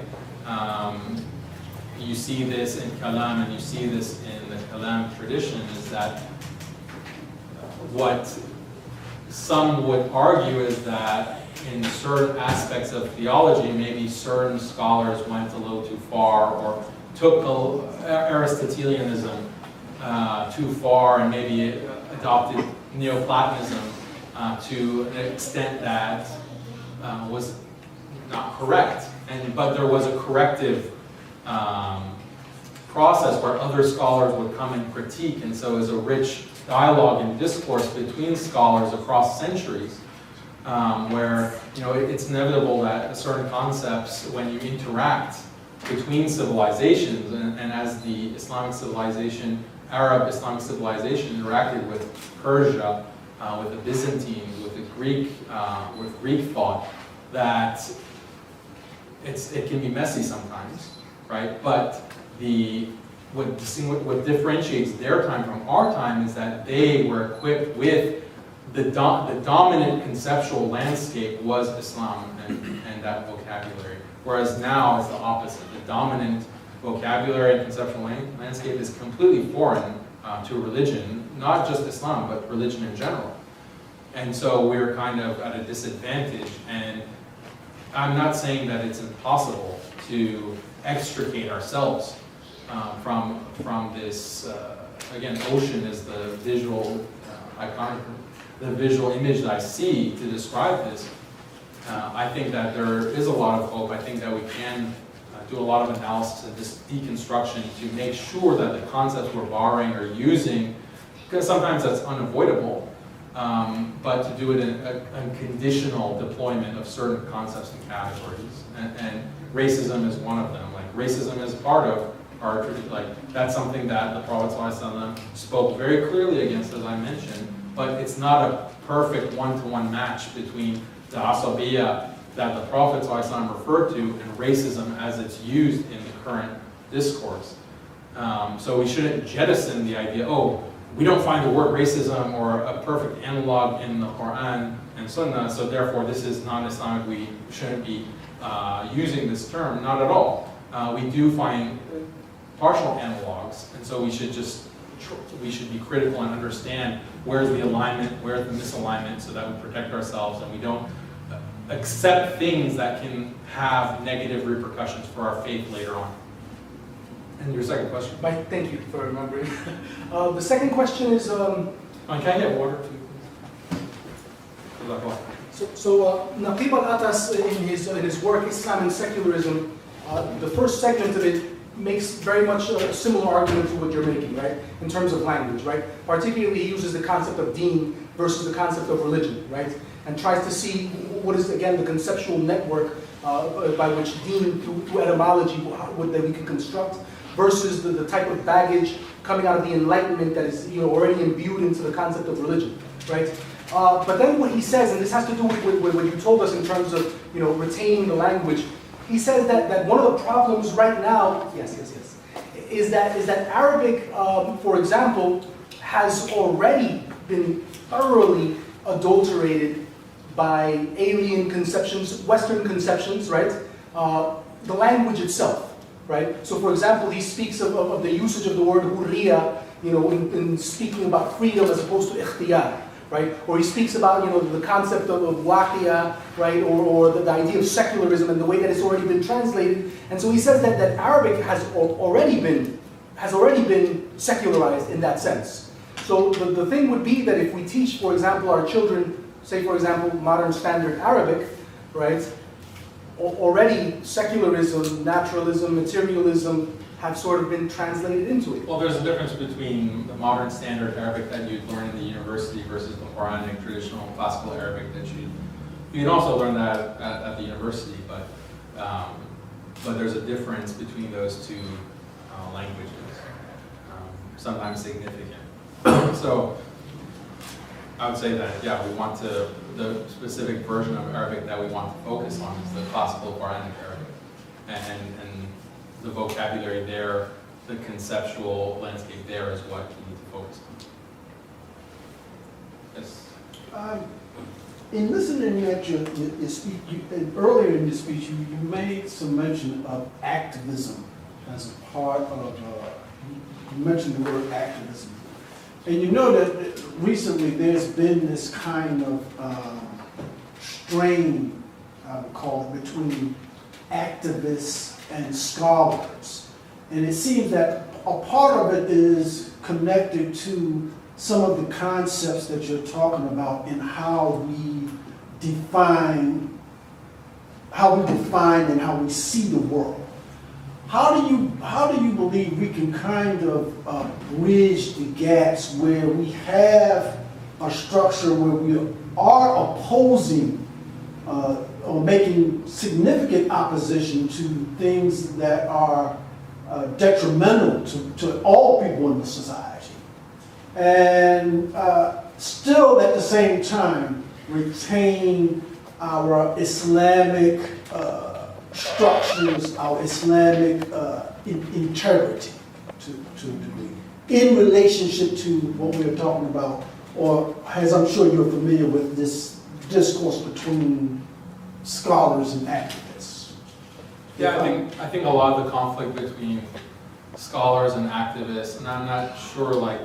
You see this in Kalam and you see this in the Kalam tradition, is that what some would argue is that in certain aspects of theology, maybe certain scholars went a little too far or took Aristotelianism too far and maybe adopted Neoplatonism to an extent that was not correct. But there was a corrective process where other scholars would come and critique, and so as a rich dialogue and discourse between scholars across centuries, where it's inevitable that certain concepts, when you interact between civilizations, and as the Islamic civilization, Arab Islamic civilization interacted with Persia, with the Byzantines, with the Greek, with Greek thought, that it can be messy sometimes, right? But what differentiates their time from our time is that they were equipped with the dominant conceptual landscape was Islam and that vocabulary. Whereas now it's the opposite. The dominant vocabulary and conceptual landscape is completely foreign to religion, not just Islam, but religion in general. And so we're kind of at a disadvantage. And I'm not saying that it's impossible to extricate ourselves from this, again, ocean is the visual iconic, the visual image that I see to describe this. I think that there is a lot of hope. I think that we can do a lot of analysis and this deconstruction to make sure that the concepts we're borrowing or using, because sometimes that's unavoidable, but to do it in a conditional deployment of certain concepts and categories. And racism is one of them. Like racism is part of our, like that's something that the Prophet ﷺ spoke very clearly against, as I mentioned, but it's not a perfect one-to-one match between the asabiyya that the Prophet ﷺ referred to and racism as it's used in the current discourse. So we shouldn't jettison the idea, we don't find the word racism or a perfect analog in the Quran and Sunnah, so therefore this is non-Islamic, we shouldn't be using this term. Not at all. We do find partial analogs, and so we should be critical and understand where's the alignment, where's the misalignment, so that we protect ourselves and we don't accept things that can have negative repercussions for our faith later on. And your second question? Thank you for remembering. The second question is... Can I get water too, please? So Naqib al-Atas, in his work, Islam and Secularism, the first segment of it makes very much a similar argument to what you're making, right? In terms of language, right? Particularly, he uses the concept of deen versus the concept of religion, right? And tries to see what is, again, the conceptual network by which deen, through etymology, that we can construct, versus the type of baggage coming out of the Enlightenment that is already imbued into the concept of religion, right? But then what he says, and this has to do with what you told us in terms of retaining the language, he says that one of the problems right now, is that Arabic, for example, has already been thoroughly adulterated by alien conceptions, Western conceptions, right? The language itself, right? So for example, he speaks of the usage of the word hurriya in speaking about freedom as opposed to ikhtiyar, right? Or he speaks about, the concept of waqiya, right? Or the idea of secularism and the way that it's already been translated. And so he says that Arabic has already been secularized in that sense. So the thing would be that if we teach, for example, our children, say for example, modern standard Arabic, right? Already secularism, naturalism, materialism have sort of been translated into it. Well, there's a difference between the modern standard Arabic that you'd learn in the university versus the Quranic traditional classical Arabic that you can also learn that at the university, but there's a difference between those two languages, sometimes significant. So I would say that, yeah, we want to, the specific version of Arabic that we want to focus on is the classical Quranic Arabic. And the vocabulary there, the conceptual landscape there is what we need to focus on. Yes? In listening at your speech, earlier in your speech, you made some mention of activism as a part of, you mentioned the word activism. And you know that recently there's been this kind of strain, I would call it, between activists and scholars. And it seems that a part of it is connected to some of the concepts that you're talking about in how we define and how we see the world. How do you believe we can kind of bridge the gaps where we have a structure where we are opposing or making significant opposition to things that are detrimental to all people in the society, and still at the same time retain our Islamic structures, our Islamic integrity to a degree, in relationship to what we're talking about, or as I'm sure you're familiar with, this discourse between scholars and activists. Yeah, I think a lot of the conflict between scholars and activists, and I'm not sure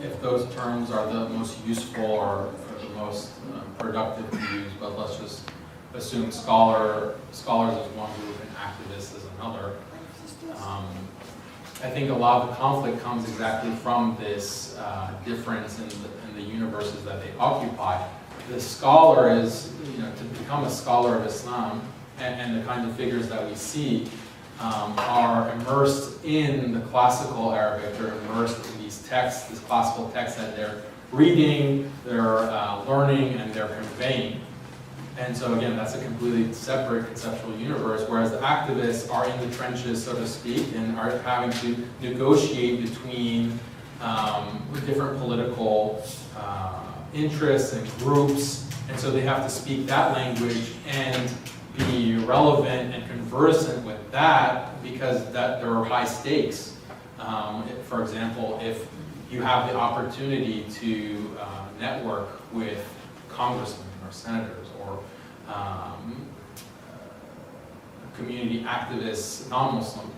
if those terms are the most useful or the most productive to use, but let's just assume scholars is one group and activists is another. I think a lot of the conflict comes exactly from this difference in the universes that they occupy. The scholar is, to become a scholar of Islam, and the kinds of figures that we see are immersed in the classical Arabic. They're immersed in these texts, this classical text that they're reading, they're learning, and they're conveying. And so again, that's a completely separate conceptual universe, whereas the activists are in the trenches, so to speak, and are having to negotiate between different political interests and groups, and so they have to speak that language and be relevant and conversant with that, because there are high stakes. For example, if you have the opportunity to network with congressmen or senators or community activists, non-Muslim,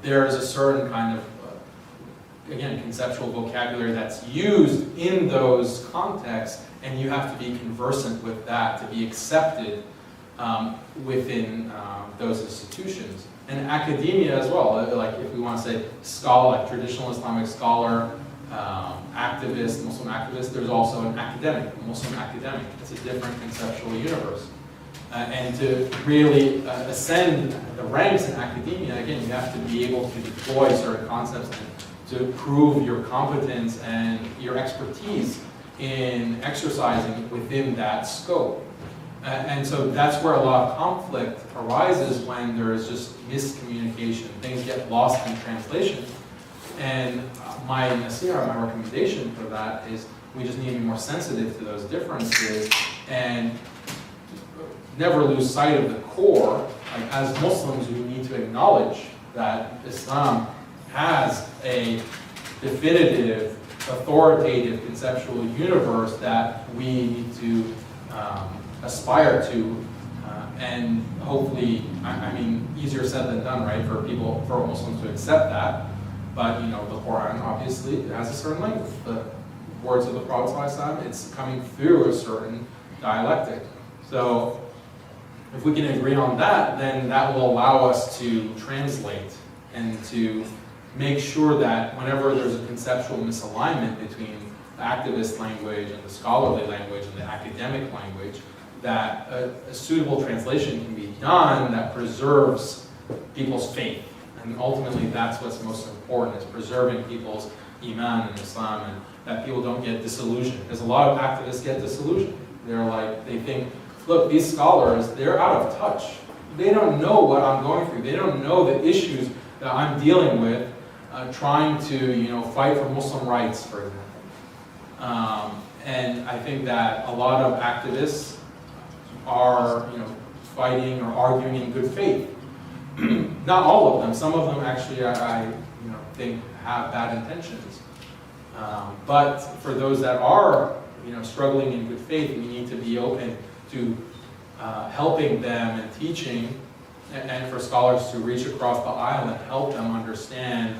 there is a certain kind of, again, conceptual vocabulary that's used in those contexts, and you have to be conversant with that to be accepted within those institutions. And academia as well, like if we want to say scholar, like traditional Islamic scholar, activist, Muslim activist, there's also an academic, a Muslim academic. It's a different conceptual universe. And to really ascend the ranks in academia, again, you have to be able to deploy certain concepts and to prove your competence and your expertise in exercising within that scope. And so that's where a lot of conflict arises, when there is just miscommunication. Things get lost in translation. And my nasihah, my recommendation for that is we just need to be more sensitive to those differences and never lose sight of the core. Like, as Muslims, we need to acknowledge that Islam has a definitive, authoritative conceptual universe that we need to aspire to, and hopefully, I mean, easier said than done, right, for Muslims to accept that. But, the Quran obviously has a certain language. The words of the Prophet ﷺ, it's coming through a certain dialectic. So if we can agree on that, then that will allow us to translate and to make sure that whenever there's a conceptual misalignment between the activist language and the scholarly language and the academic language, that a suitable translation can be done that preserves people's faith. And ultimately that's what's most important, is preserving people's iman in Islam, and that people don't get disillusioned. Because a lot of activists get disillusioned. They think, look, these scholars, they're out of touch. They don't know what I'm going through. They don't know the issues that I'm dealing with, trying to, fight for Muslim rights, for example. And I think that a lot of activists are, fighting or arguing in good faith. Not all of them. Some of them actually, I think have bad intentions. But for those that are, struggling in good faith, we need to be open to helping them and teaching, and for scholars to reach across the aisle and help them understand.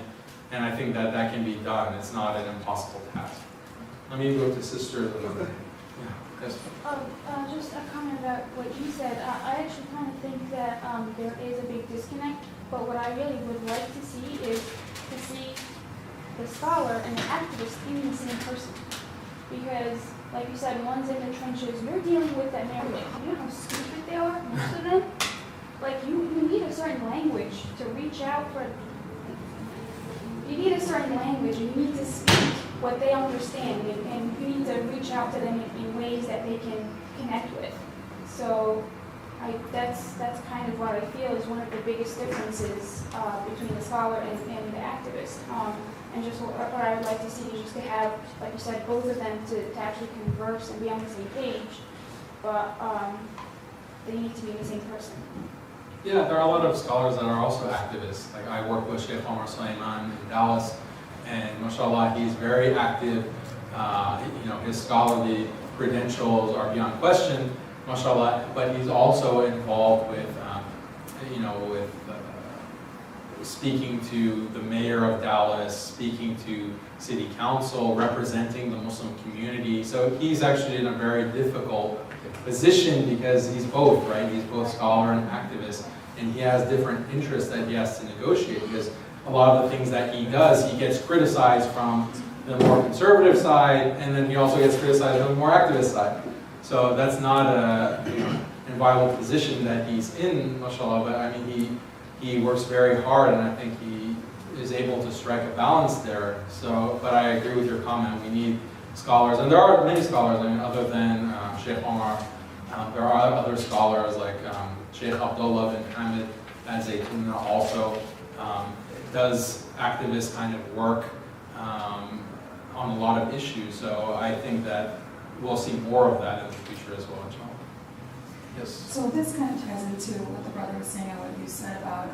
And I think that that can be done. It's not an impossible task. Let me go to Sister. Okay. Yes. Just a comment about what you said. I actually kind of think that there is a big disconnect, but what I really would like to see is to see the scholar and the activist in the same person. Because, like you said, one's in the trenches, you're dealing with that narrative. You know how stupid they are, most of them? Like, you need a certain language to reach out for. You need a certain language, and you need to speak what they understand, and you need to reach out to them in ways that they can connect with. So that's kind of what I feel is one of the biggest differences between the scholar and the activist. And just what I would like to see is just to have, like you said, both of them to actually converse and be on the same page, but they need to be the same person. Yeah, there are a lot of scholars that are also activists. Like I work with Sheikh Omar Sulaiman in Dallas, and mashallah, he's very active. His scholarly credentials are beyond question, mashallah, but he's also involved with, speaking to the mayor of Dallas, speaking to city council, representing the Muslim community. So he's actually in a very difficult position because he's both, right? He's both scholar and activist, and he has different interests that he has to negotiate, because a lot of the things that he does, he gets criticized from the more conservative side, and then he also gets criticized from the more activist side. So that's not an enviable position that he's in, mashallah, but I mean, he works very hard, and I think he is able to strike a balance there. So, but I agree with your comment, we need scholars, and there are many scholars, I mean, other than Sheikh Omar, there are other scholars like Sheikh Abdullah bin Hamid al-Zaytuna also does activist kind of work on a lot of issues. So I think that we'll see more of that in the future as well, inshallah. Yes. So this kind of ties into what the brother was saying and what you said about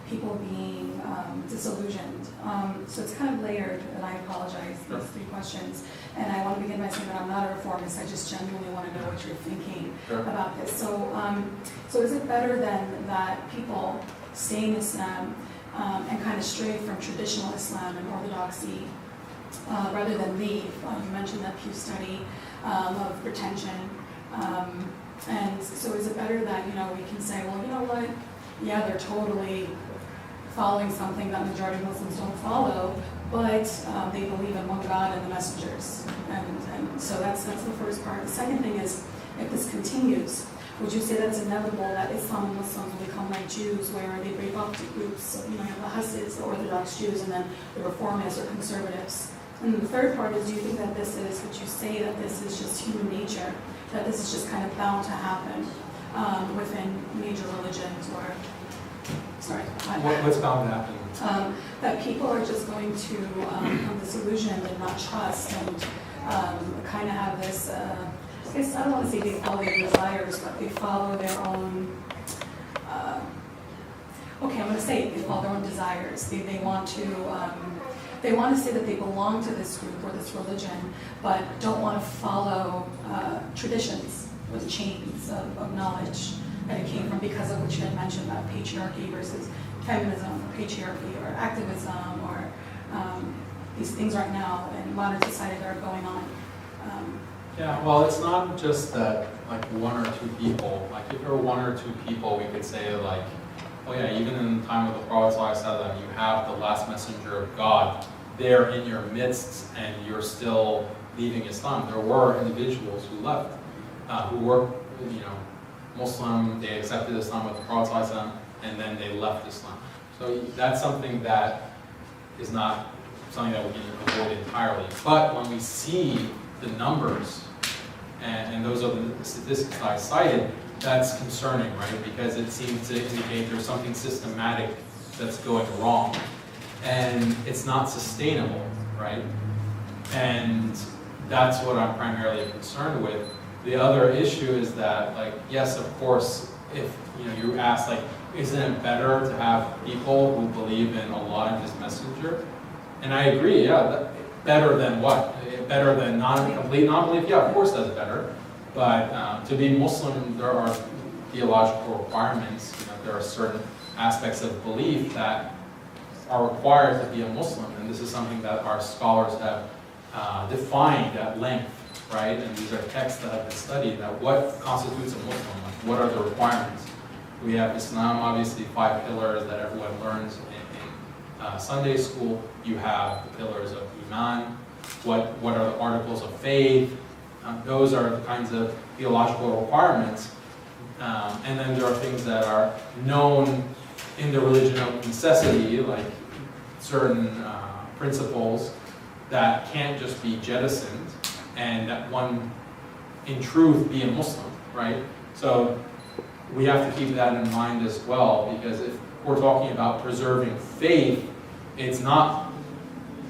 people being disillusioned. So it's kind of layered, and I apologize, these three questions. And I want to begin by saying that I'm not a reformist, I just genuinely want to know what you're thinking about this. So, so is it better then that people stay in Islam and kind of stray from traditional Islam and orthodoxy rather than leave? You mentioned that Pew study of retention. And so is it better that, we can say, well, you know what, yeah, they're totally following something that majority of Muslims don't follow, but they believe in one God and the messengers. And so that's the first part. The second thing is, if this continues, would you say that it's inevitable that Islam and Muslims will become like Jews, where they break up to groups? So, you have the Hasids, the Orthodox Jews, and then the Reformists or conservatives. And the third part is, do you think that this is, would you say that this is just human nature, that this is just kind of bound to happen within major religions, or, sorry. What's bound to happen? That people are just going to become disillusioned and not trust, and kind of have this, I guess I don't want to say they follow their desires, but they follow their own, okay, I'm going to say it, they follow their own desires. They want to say that they belong to this group or this religion, but don't want to follow traditions with chains of knowledge that it came from, because of what you had mentioned about patriarchy versus feminism, or patriarchy, or activism, or these things right now in modern society that are going on. Yeah, well, it's not just that, like, one or two people. Like, if there were one or two people, we could say, like, oh yeah, even in the time of the Prophet ﷺ, you have the last messenger of God there in your midst, and you're still leaving Islam. There were individuals who left, who were, Muslim, they accepted Islam with the Prophet ﷺ, and then they left Islam. So that's something that is not something that we can avoid entirely. But when we see the numbers, and those are the statistics I cited, that's concerning, right? Because it seems to indicate there's something systematic that's going wrong. And it's not sustainable, right? And that's what I'm primarily concerned with. The other issue is that, like, yes, of course, if you ask, like, isn't it better to have people who believe in Allah and His Messenger? And I agree, yeah, better than what? Better than complete non-belief? Yeah, of course that's better. But to be Muslim, there are theological requirements. There are certain aspects of belief that are required to be a Muslim, and this is something that our scholars have defined at length, right? And these are texts that have been studied, that what constitutes a Muslim, like what are the requirements? We have Islam, obviously 5 pillars that everyone learns in Sunday school. You have the pillars of Iman, what are the articles of faith. Those are the kinds of theological requirements. And then there are things that are known in the religion of necessity, like certain principles that can't just be jettisoned, and that one, in truth, be a Muslim, right? So we have to keep that in mind as well, because if we're talking about preserving faith, it's not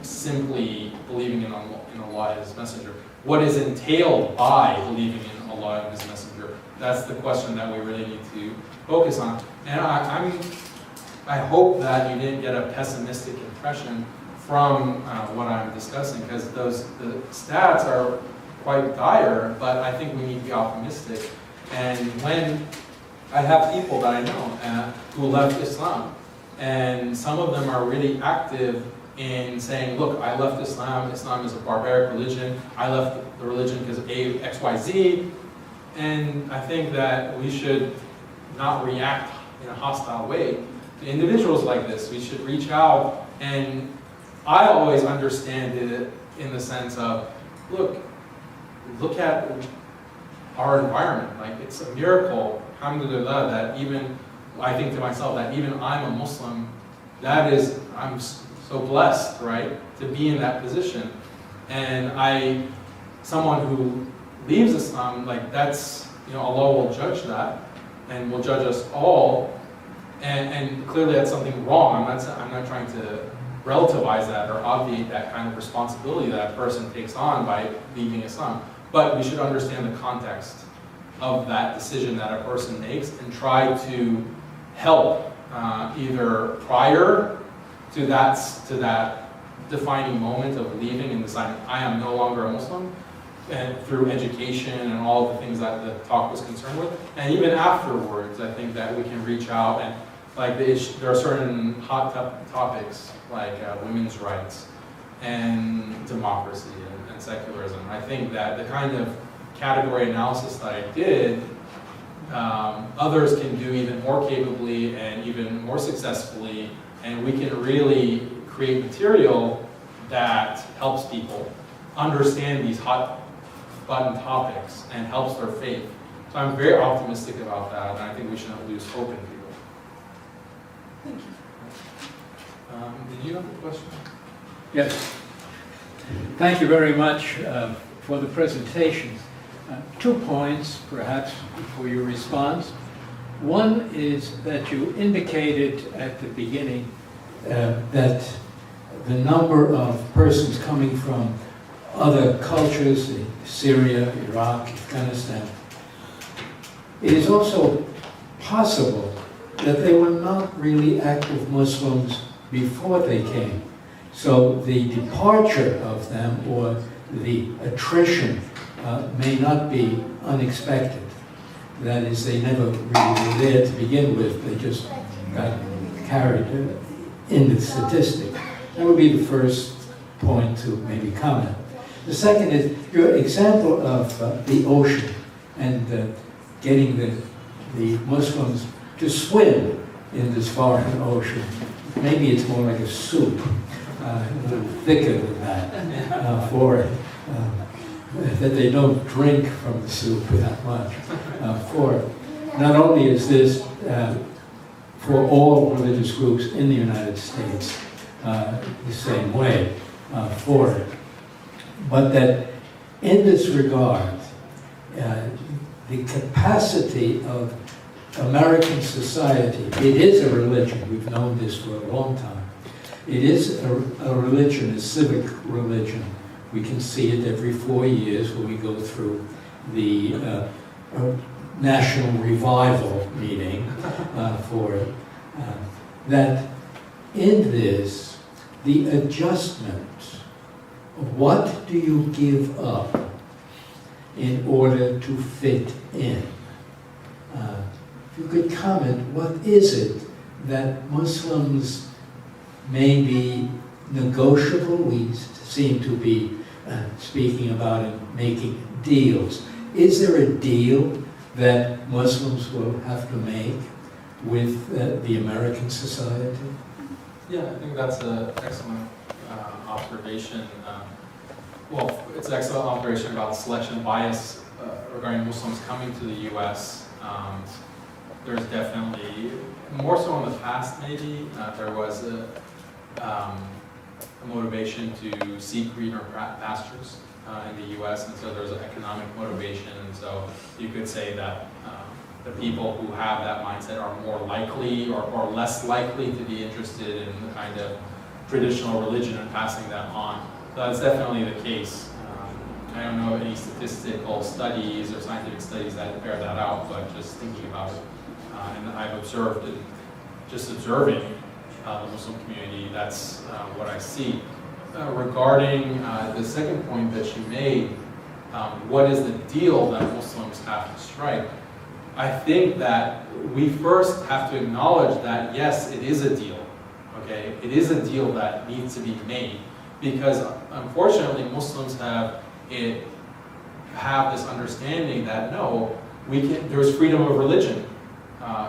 simply believing in Allah and His Messenger. What is entailed by believing in Allah and His Messenger? That's the question that we really need to focus on. And I hope that you didn't get a pessimistic impression from what I'm discussing, because the stats are quite dire, but I think we need to be optimistic. And when I have people that I know who left Islam, and some of them are really active in saying, look, I left Islam is a barbaric religion, I left the religion because of X, Y, Z, and I think that we should not react in a hostile way to individuals like this. We should reach out, and I always understand it in the sense of, look at our environment. Like, it's a miracle, alhamdulillah, that even, I think to myself, that even I'm a Muslim, I'm so blessed, right, to be in that position. And someone who leaves Islam, like, that's, Allah will judge that, and will judge us all, and clearly that's something wrong. I'm not trying to relativize that or obviate that kind of responsibility that a person takes on by leaving Islam. But we should understand the context of that decision that a person makes and try to help either prior to that defining moment of leaving and deciding I am no longer a Muslim, and through education and all the things that the talk was concerned with, and even afterwards, I think that we can reach out and, like, there are certain hot topics like women's rights and democracy and secularism. I think that the kind of category analysis that I did, others can do even more capably and even more successfully, and we can really create material that helps people understand these hot button topics and helps their faith. So I'm very optimistic about that, and I think we shouldn't lose hope in people. Thank you. Did you have a question? Yes. Thank you very much for the presentation. 2 points, perhaps, for your response. One is that you indicated at the beginning that the number of persons coming from other cultures, Syria, Iraq, Afghanistan, it is also possible that they were not really active Muslims before they came. So the departure of them or the attrition may not be unexpected. That is, they never really were there to begin with. They just got carried in the statistic. That would be the first point to maybe comment. The second is your example of the ocean and getting the Muslims to swim in this foreign ocean. Maybe it's more like a soup, a little thicker than that, for it. That they don't drink from the soup that much for it. Not only is this for all religious groups in the United States the same way for it, but that in this regard, the capacity of American society, it is a religion, we've known this for a long time, it is a religion, a civic religion. We can see it every 4 years when we go through the National Revival meeting for it, that in this, the adjustment, what do you give up in order to fit in? If you could comment, what is it that Muslims may be negotiable? We seem to be speaking about and making deals. Is there a deal that Muslims will have to make with the American society? Yeah, I think that's an excellent observation. Well, it's an excellent observation about selection bias regarding Muslims coming to the U.S. There's definitely, more so in the past maybe, there was a motivation to seek greener pastures in the U.S., and so there's an economic motivation, and so you could say that the people who have that mindset are more likely or less likely to be interested in the kind of traditional religion and passing that on. So that's definitely the case. I don't know of any statistical studies or scientific studies that bear that out, but just thinking about it, and I've observed it, just observing the Muslim community, that's what I see. Regarding the second point that you made, what is the deal that Muslims have to strike? I think that we first have to acknowledge that, yes, it is a deal, okay? It is a deal that needs to be made, because unfortunately Muslims have this understanding that, no, there's freedom of religion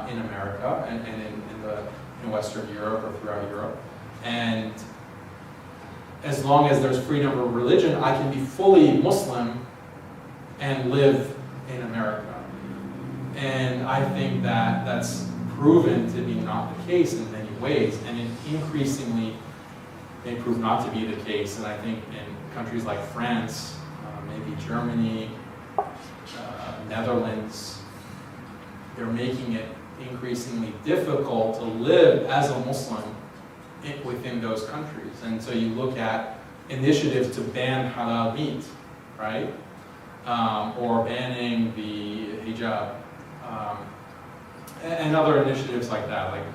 in America and in Western Europe or throughout Europe, and as long as there's freedom of religion, I can be fully Muslim and live in America. And I think that that's proven to be not the case in many ways, and it increasingly may prove not to be the case. And I think in countries like France, maybe Germany, Netherlands, they're making it increasingly difficult to live as a Muslim within those countries. And so you look at initiatives to ban halal meat, right? Or banning the hijab. And other initiatives like that. Like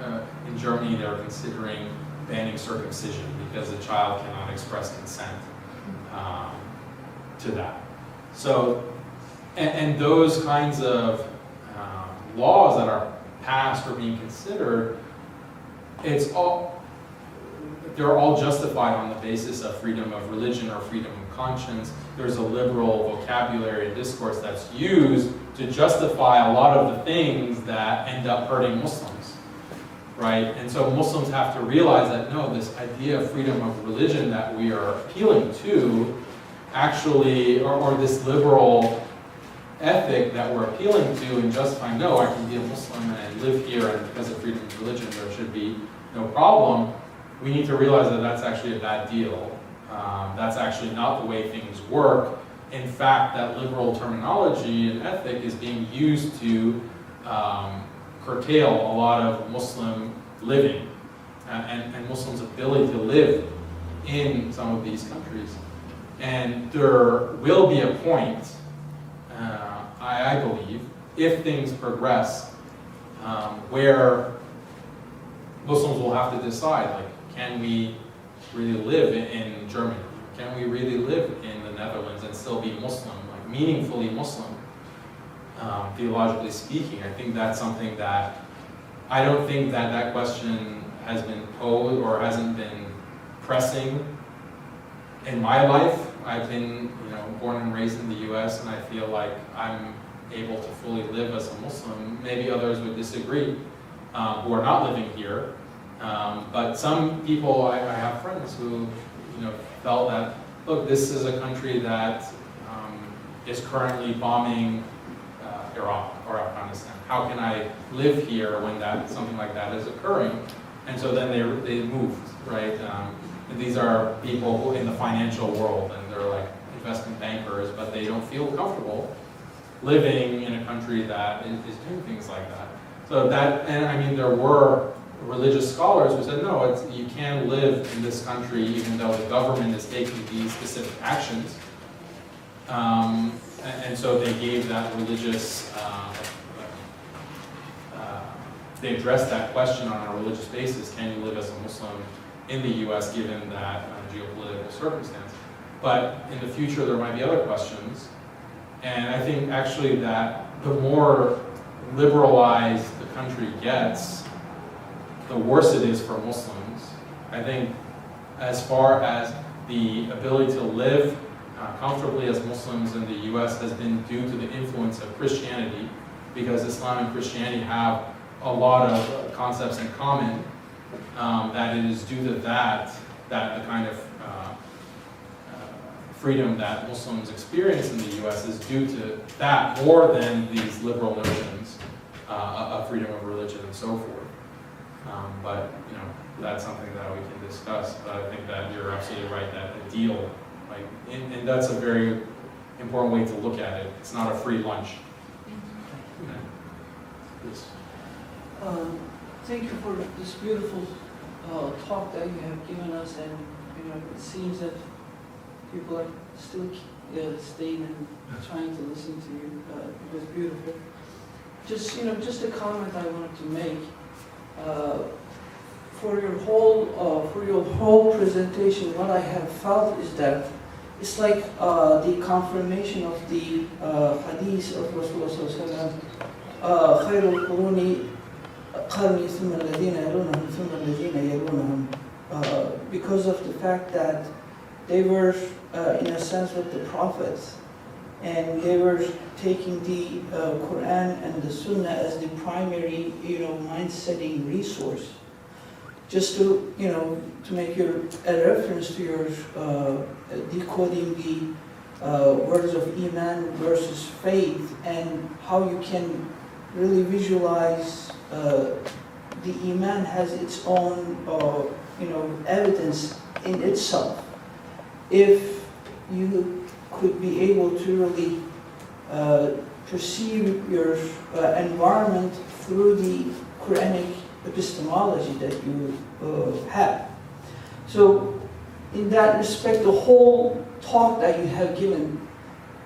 in Germany, they're considering banning circumcision because the child cannot express consent to that. So, and those kinds of laws that are passed or being considered, they're all justified on the basis of freedom of religion or freedom of conscience. There's a liberal vocabulary and discourse that's used to justify a lot of the things that end up hurting Muslims, right? And so Muslims have to realize that, no, this idea of freedom of religion that we are appealing to actually, or this liberal ethic that we're appealing to and justifying, no, I can be a Muslim and I live here, and because of freedom of religion there should be no problem. We need to realize that that's actually a bad deal. That's actually not the way things work. In fact, that liberal terminology and ethic is being used to curtail a lot of Muslim living and Muslims' ability to live in some of these countries. And there will be a point, I believe, if things progress, where Muslims will have to decide, like, can we really live in Germany? Can we really live in the Netherlands and still be Muslim, like meaningfully Muslim, theologically speaking? I think that's something that, I don't think that question has been posed or hasn't been pressing in my life. I've been, born and raised in the U.S., and I feel like I'm able to fully live as a Muslim. Maybe others would disagree, who are not living here. But some people, I have friends who, felt that, look, this is a country that is currently bombing Iraq or Afghanistan. How can I live here when something like that is occurring? And so then they moved, right? And these are people who in the financial world, and they're like investment bankers, but they don't feel comfortable living in a country that is doing things like that. So there were religious scholars who said, no, you can live in this country even though the government is taking these specific actions. And so they gave that religious, they addressed that question on a religious basis. Can you live as a Muslim in the U.S. given that geopolitical circumstance? But in the future, there might be other questions. And I think actually that the more liberalized the country gets, the worse it is for Muslims. I think as far as the ability to live comfortably as Muslims in the U.S. has been due to the influence of Christianity, because Islam and Christianity have a lot of concepts in common, that it is due to that the kind of freedom that Muslims experience in the U.S. is due to that more than these liberal notions of freedom of religion and so forth. But that's something that we can discuss. But I think that you're absolutely right that the deal, and that's a very important way to look at it. It's not a free lunch. Yes. Thank you for this beautiful talk that you have given us, and it seems that people are still staying and trying to listen to you. It was beautiful. Just a comment I wanted to make. For your whole presentation, what I have felt is that it's like the confirmation of the hadith of Rasulullah خير القرون قرني ثم الذين يلونهم ثم الذين يلونهم, because of the fact that they were in a sense with the prophets, and they were taking the Quran and the Sunnah as the primary mind-setting resource. Just to make a reference to your decoding the words of Iman versus faith, and how you can really visualize the Iman has its own evidence in itself. If you could be able to really perceive your environment through the Quranic epistemology that you have. So in that respect, the whole talk that you have given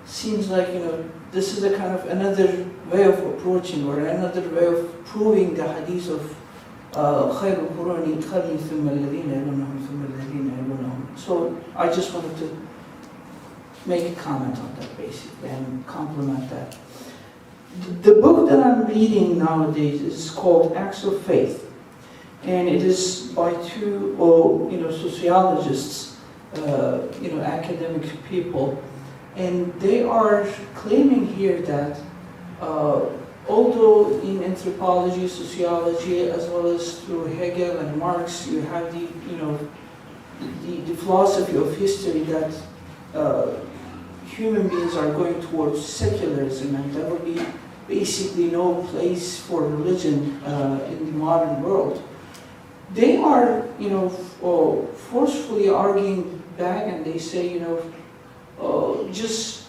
seems like, this is a kind of another way of approaching, or another way of proving the hadith of خير القرون قرني ثم الذين يلونهم ثم الذين يلونهم. So I just wanted to make a comment on that basically and complement that. The book that I'm reading nowadays is called Acts of Faith, and it is by two sociologists, academic people, and they are claiming here that although in anthropology, sociology, as well as through Hegel and Marx, you have the philosophy of history that human beings are going towards secularism, and there will be basically no place for religion in the modern world. They are, forcefully arguing back, and they say, just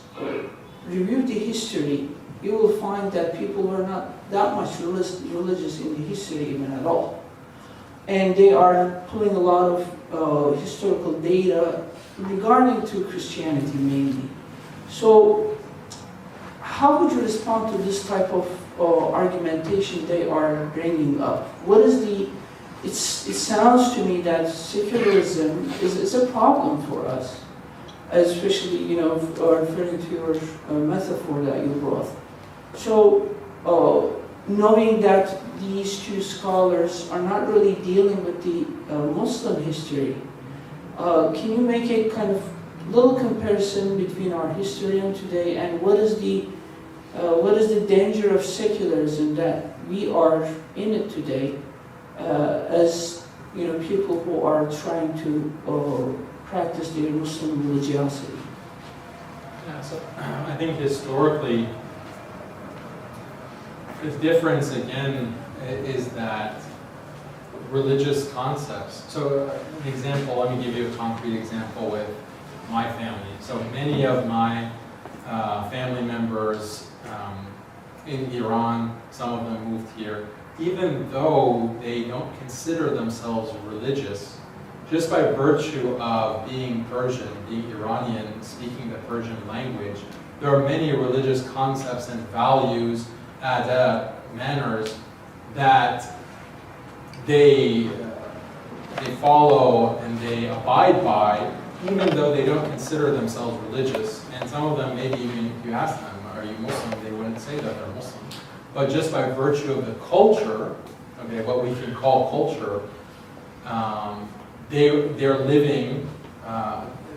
review the history. You will find that people were not that much religious in the history even at all. And they are pulling a lot of historical data regarding to Christianity mainly. So how would you respond to this type of argumentation they are bringing up? What is it sounds to me that secularism is a problem for us, especially, referring to your metaphor that you brought. So, knowing that these two scholars are not really dealing with the Muslim history, can you make a kind of little comparison between our history and today, and what is the danger of secularism that we are in it today, as people who are trying to practice their Muslim religiosity? Yeah, so I think historically, the difference again is that religious concepts. So an example, let me give you a concrete example with my family. So many of my family members in Iran, some of them moved here, even though they don't consider themselves religious, just by virtue of being Persian, being Iranian, speaking the Persian language, there are many religious concepts and values, adab, manners, that they follow and they abide by, even though they don't consider themselves religious. And some of them, maybe even if you ask them, are you Muslim, they wouldn't say that they're Muslim. But just by virtue of the culture, okay, what we can call culture, they're living,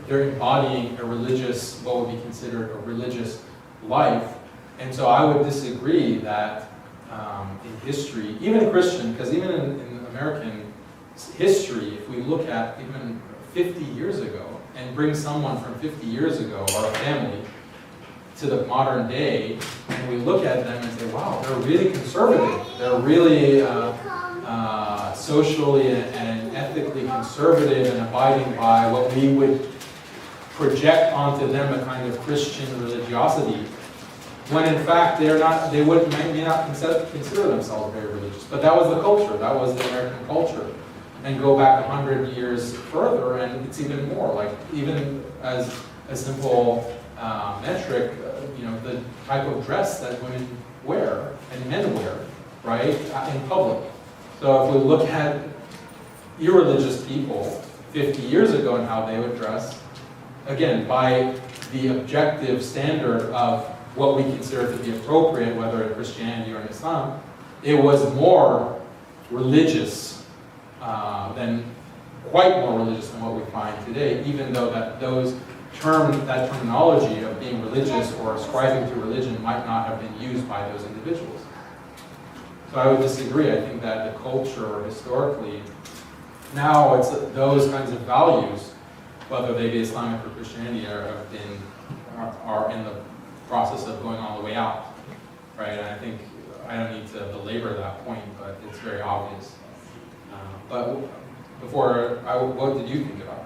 they're embodying a religious, what would be considered a religious life. And so I would disagree that in history, even Christian, because even in American history, if we look at even 50 years ago and bring someone from 50 years ago or a family to the modern day, and we look at them and say, wow, they're really conservative. They're really socially and ethically conservative and abiding by what we would project onto them a kind of Christian religiosity, when in fact they may not consider themselves very religious. But that was the culture, that was the American culture. And go back 100 years further, and it's even more. Like, even as a simple metric, the type of dress that women wear and men wear, right, in public. So if we look at irreligious people 50 years ago and how they would dress, again, by the objective standard of what we consider to be appropriate, whether in Christianity or in Islam, it was more religious quite more religious than what we find today, even though that terminology of being religious or ascribing to religion might not have been used by those individuals. So I would disagree. I think that the culture historically, now it's those kinds of values, whether they be Islamic or Christianity, are in the process of going all the way out, right? And I think I don't need to belabor that point, but it's very obvious. But before, what did you think about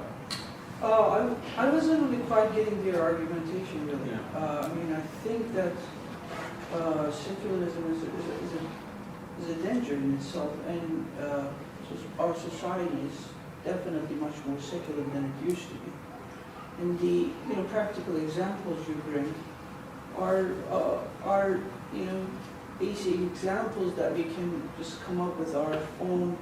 that? I wasn't really quite getting their argumentation, really. Yeah. I think that secularism is a danger in itself, and our society is definitely much more secular than it used to be. And the practical examples you bring are basic examples that we can just come up with our own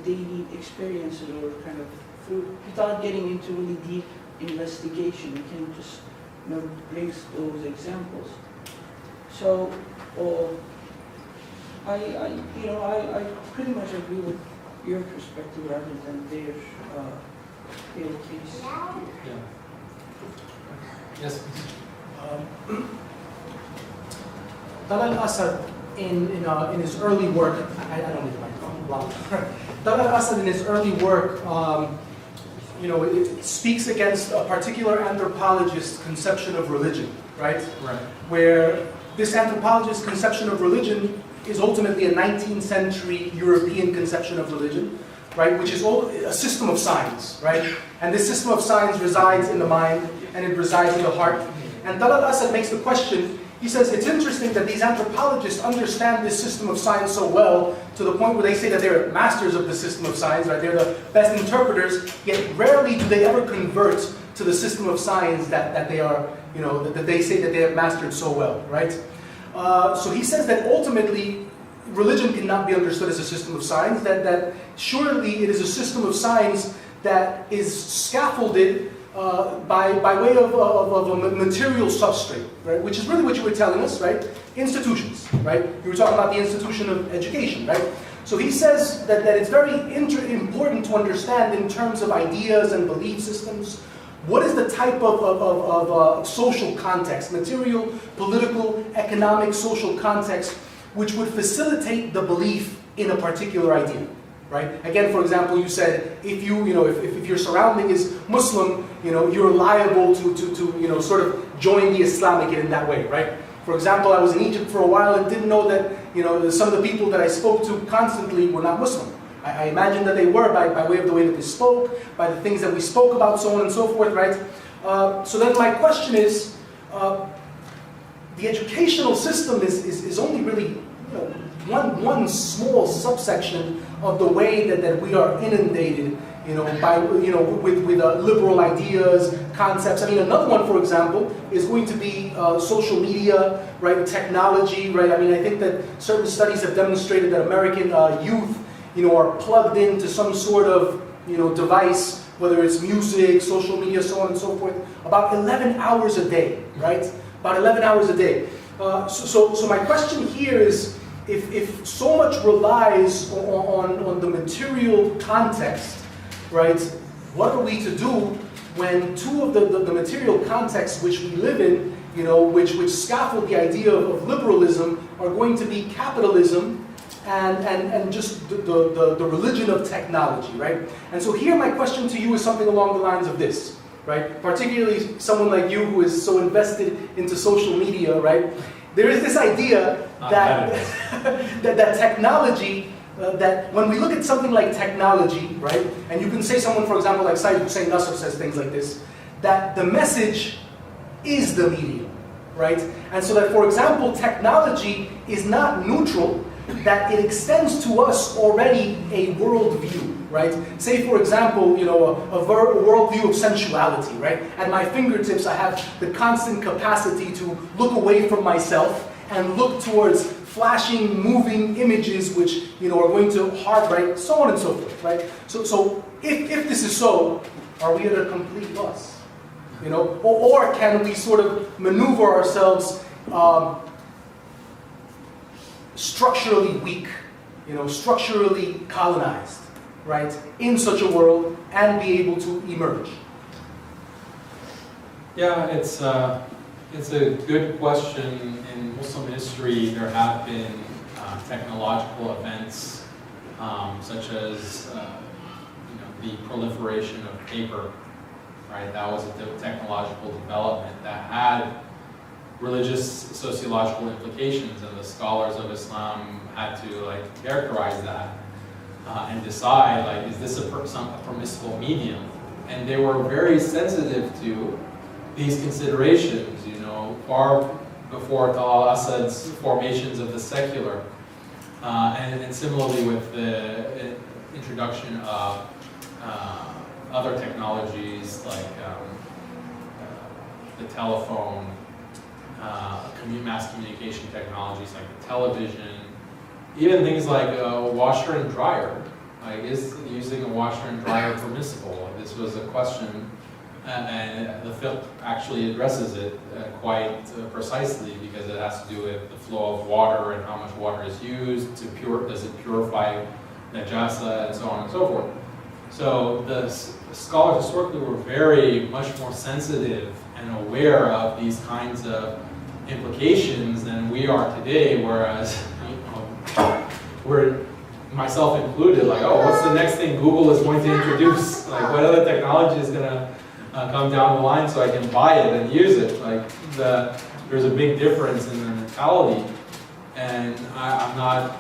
daily experiences, or kind of through, without getting into really deep investigation. We can just bring those examples. So I pretty much agree with your perspective rather than their case. Yeah. Yes. Talal Asad, in his early work, I don't need the microphone. Wow. Talal Asad, in his early work, it speaks against a particular anthropologist's conception of religion, right? Right. Where this anthropologist's conception of religion is ultimately a 19th century European conception of religion, right? Which is a system of signs, right? And this system of signs resides in the mind, and it resides in the heart. And Talal Asad makes the question. He says, it's interesting that these anthropologists understand this system of science so well, to the point where they say that they're masters of the system of science, right? They're the best interpreters, yet rarely do they ever convert to the system of science that they are, that they say that they have mastered so well, right? So he says that ultimately, religion cannot be understood as a system of science, that surely it is a system of science that is scaffolded by way of a material substrate, right? Which is really what you were telling us, right? Institutions, right? You were talking about the institution of education, right? So he says that it's very important to understand in terms of ideas and belief systems, what is the type of social context, material, political, economic, social context, which would facilitate the belief in a particular idea, right? Again, for example, you said if if your surrounding is Muslim, you're liable to sort of join the Islamic in that way, right? For example, I was in Egypt for a while and didn't know that some of the people that I spoke to constantly were not Muslim. I imagined that they were by way of the way that they spoke, by the things that we spoke about, so on and so forth, right? So then my question is, the educational system is only really one small subsection of the way that we are inundated, with liberal ideas, concepts. I mean, another one, for example, is going to be social media, right? Technology, right? I mean, I think that certain studies have demonstrated that American youth, are plugged into some sort of, device, whether it's music, social media, so on and so forth, about 11 hours a day, right? About 11 hours a day. So my question here is, if so much relies on the material context, right, what are we to do when two of the material contexts which we live in, which scaffold the idea of liberalism, are going to be capitalism and just the religion of technology, right? And so here my question to you is something along the lines of this, right? Particularly someone like you who is so invested into social media, right? There is this idea that that technology, that when we look at something like technology, right? And you can say someone, for example, like Sayyid Hussein Nasr says things like this, that the message is the medium, right? And so that, for example, technology is not neutral, that it extends to us already a worldview, right? Say, for example, a worldview of sensuality, right? At my fingertips, I have the constant capacity to look away from myself and look towards flashing, moving images which, are going to harm, right? So on and so forth, right? So if this is so, are we at a complete loss? Or can we sort of maneuver ourselves structurally weak, structurally colonized, right, in such a world and be able to emerge? Yeah, it's a good question. In Muslim history, there have been technological events such as the proliferation of paper, right? That was a technological development that had religious, sociological implications, and the scholars of Islam had to characterize that and decide is this a permissible medium? And they were very sensitive to these considerations, far before Talal Asad's formations of the secular, and similarly with the introduction of other technologies like the telephone, mass communication technologies like the television, even things like a washer and dryer. Is using a washer and dryer permissible? This was a question, and the fiqh actually addresses it quite precisely, because it has to do with the flow of water and how much water is used. Does it purify najasa, and so on and so forth. So the scholars historically were very much more sensitive and aware of these kinds of implications than we are today, whereas we're, myself included, what's the next thing Google is going to introduce? What other technology is going to come down the line so I can buy it and use it? There's a big difference in the mentality, and I'm not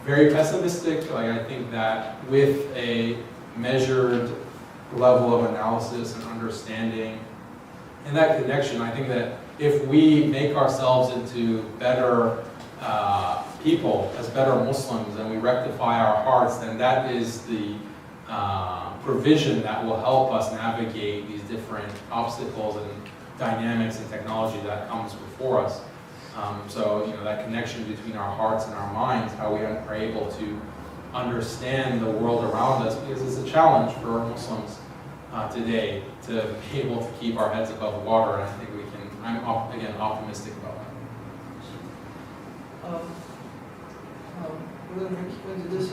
very pessimistic. I think that with a measured level of analysis and understanding, and that connection, I think that if we make ourselves into better people, as better Muslims, and we rectify our hearts, then that is the provision that will help us navigate these different obstacles and dynamics and technology that comes before us. So, that connection between our hearts and our minds, how we are able to understand the world around us, because it's a challenge for Muslims today to be able to keep our heads above water, and I think we can, again, optimistic about that. Brother Haqiqatjou, this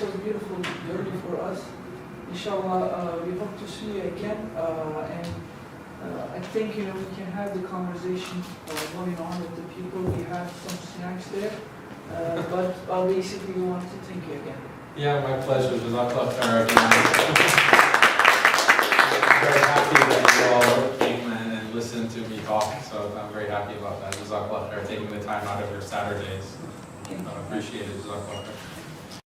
was a beautiful journey for us. Inshallah, we hope to see you again, and I think we can have the conversation going on with the people. We have some snacks there, but basically we want to thank you again. Yeah, my pleasure. Jazakallah khair again. I'm very happy that you all came and listened to me talk, so I'm very happy about that. Jazakallah khair, taking the time out of your Saturdays. I appreciate it. Jazakallah khair.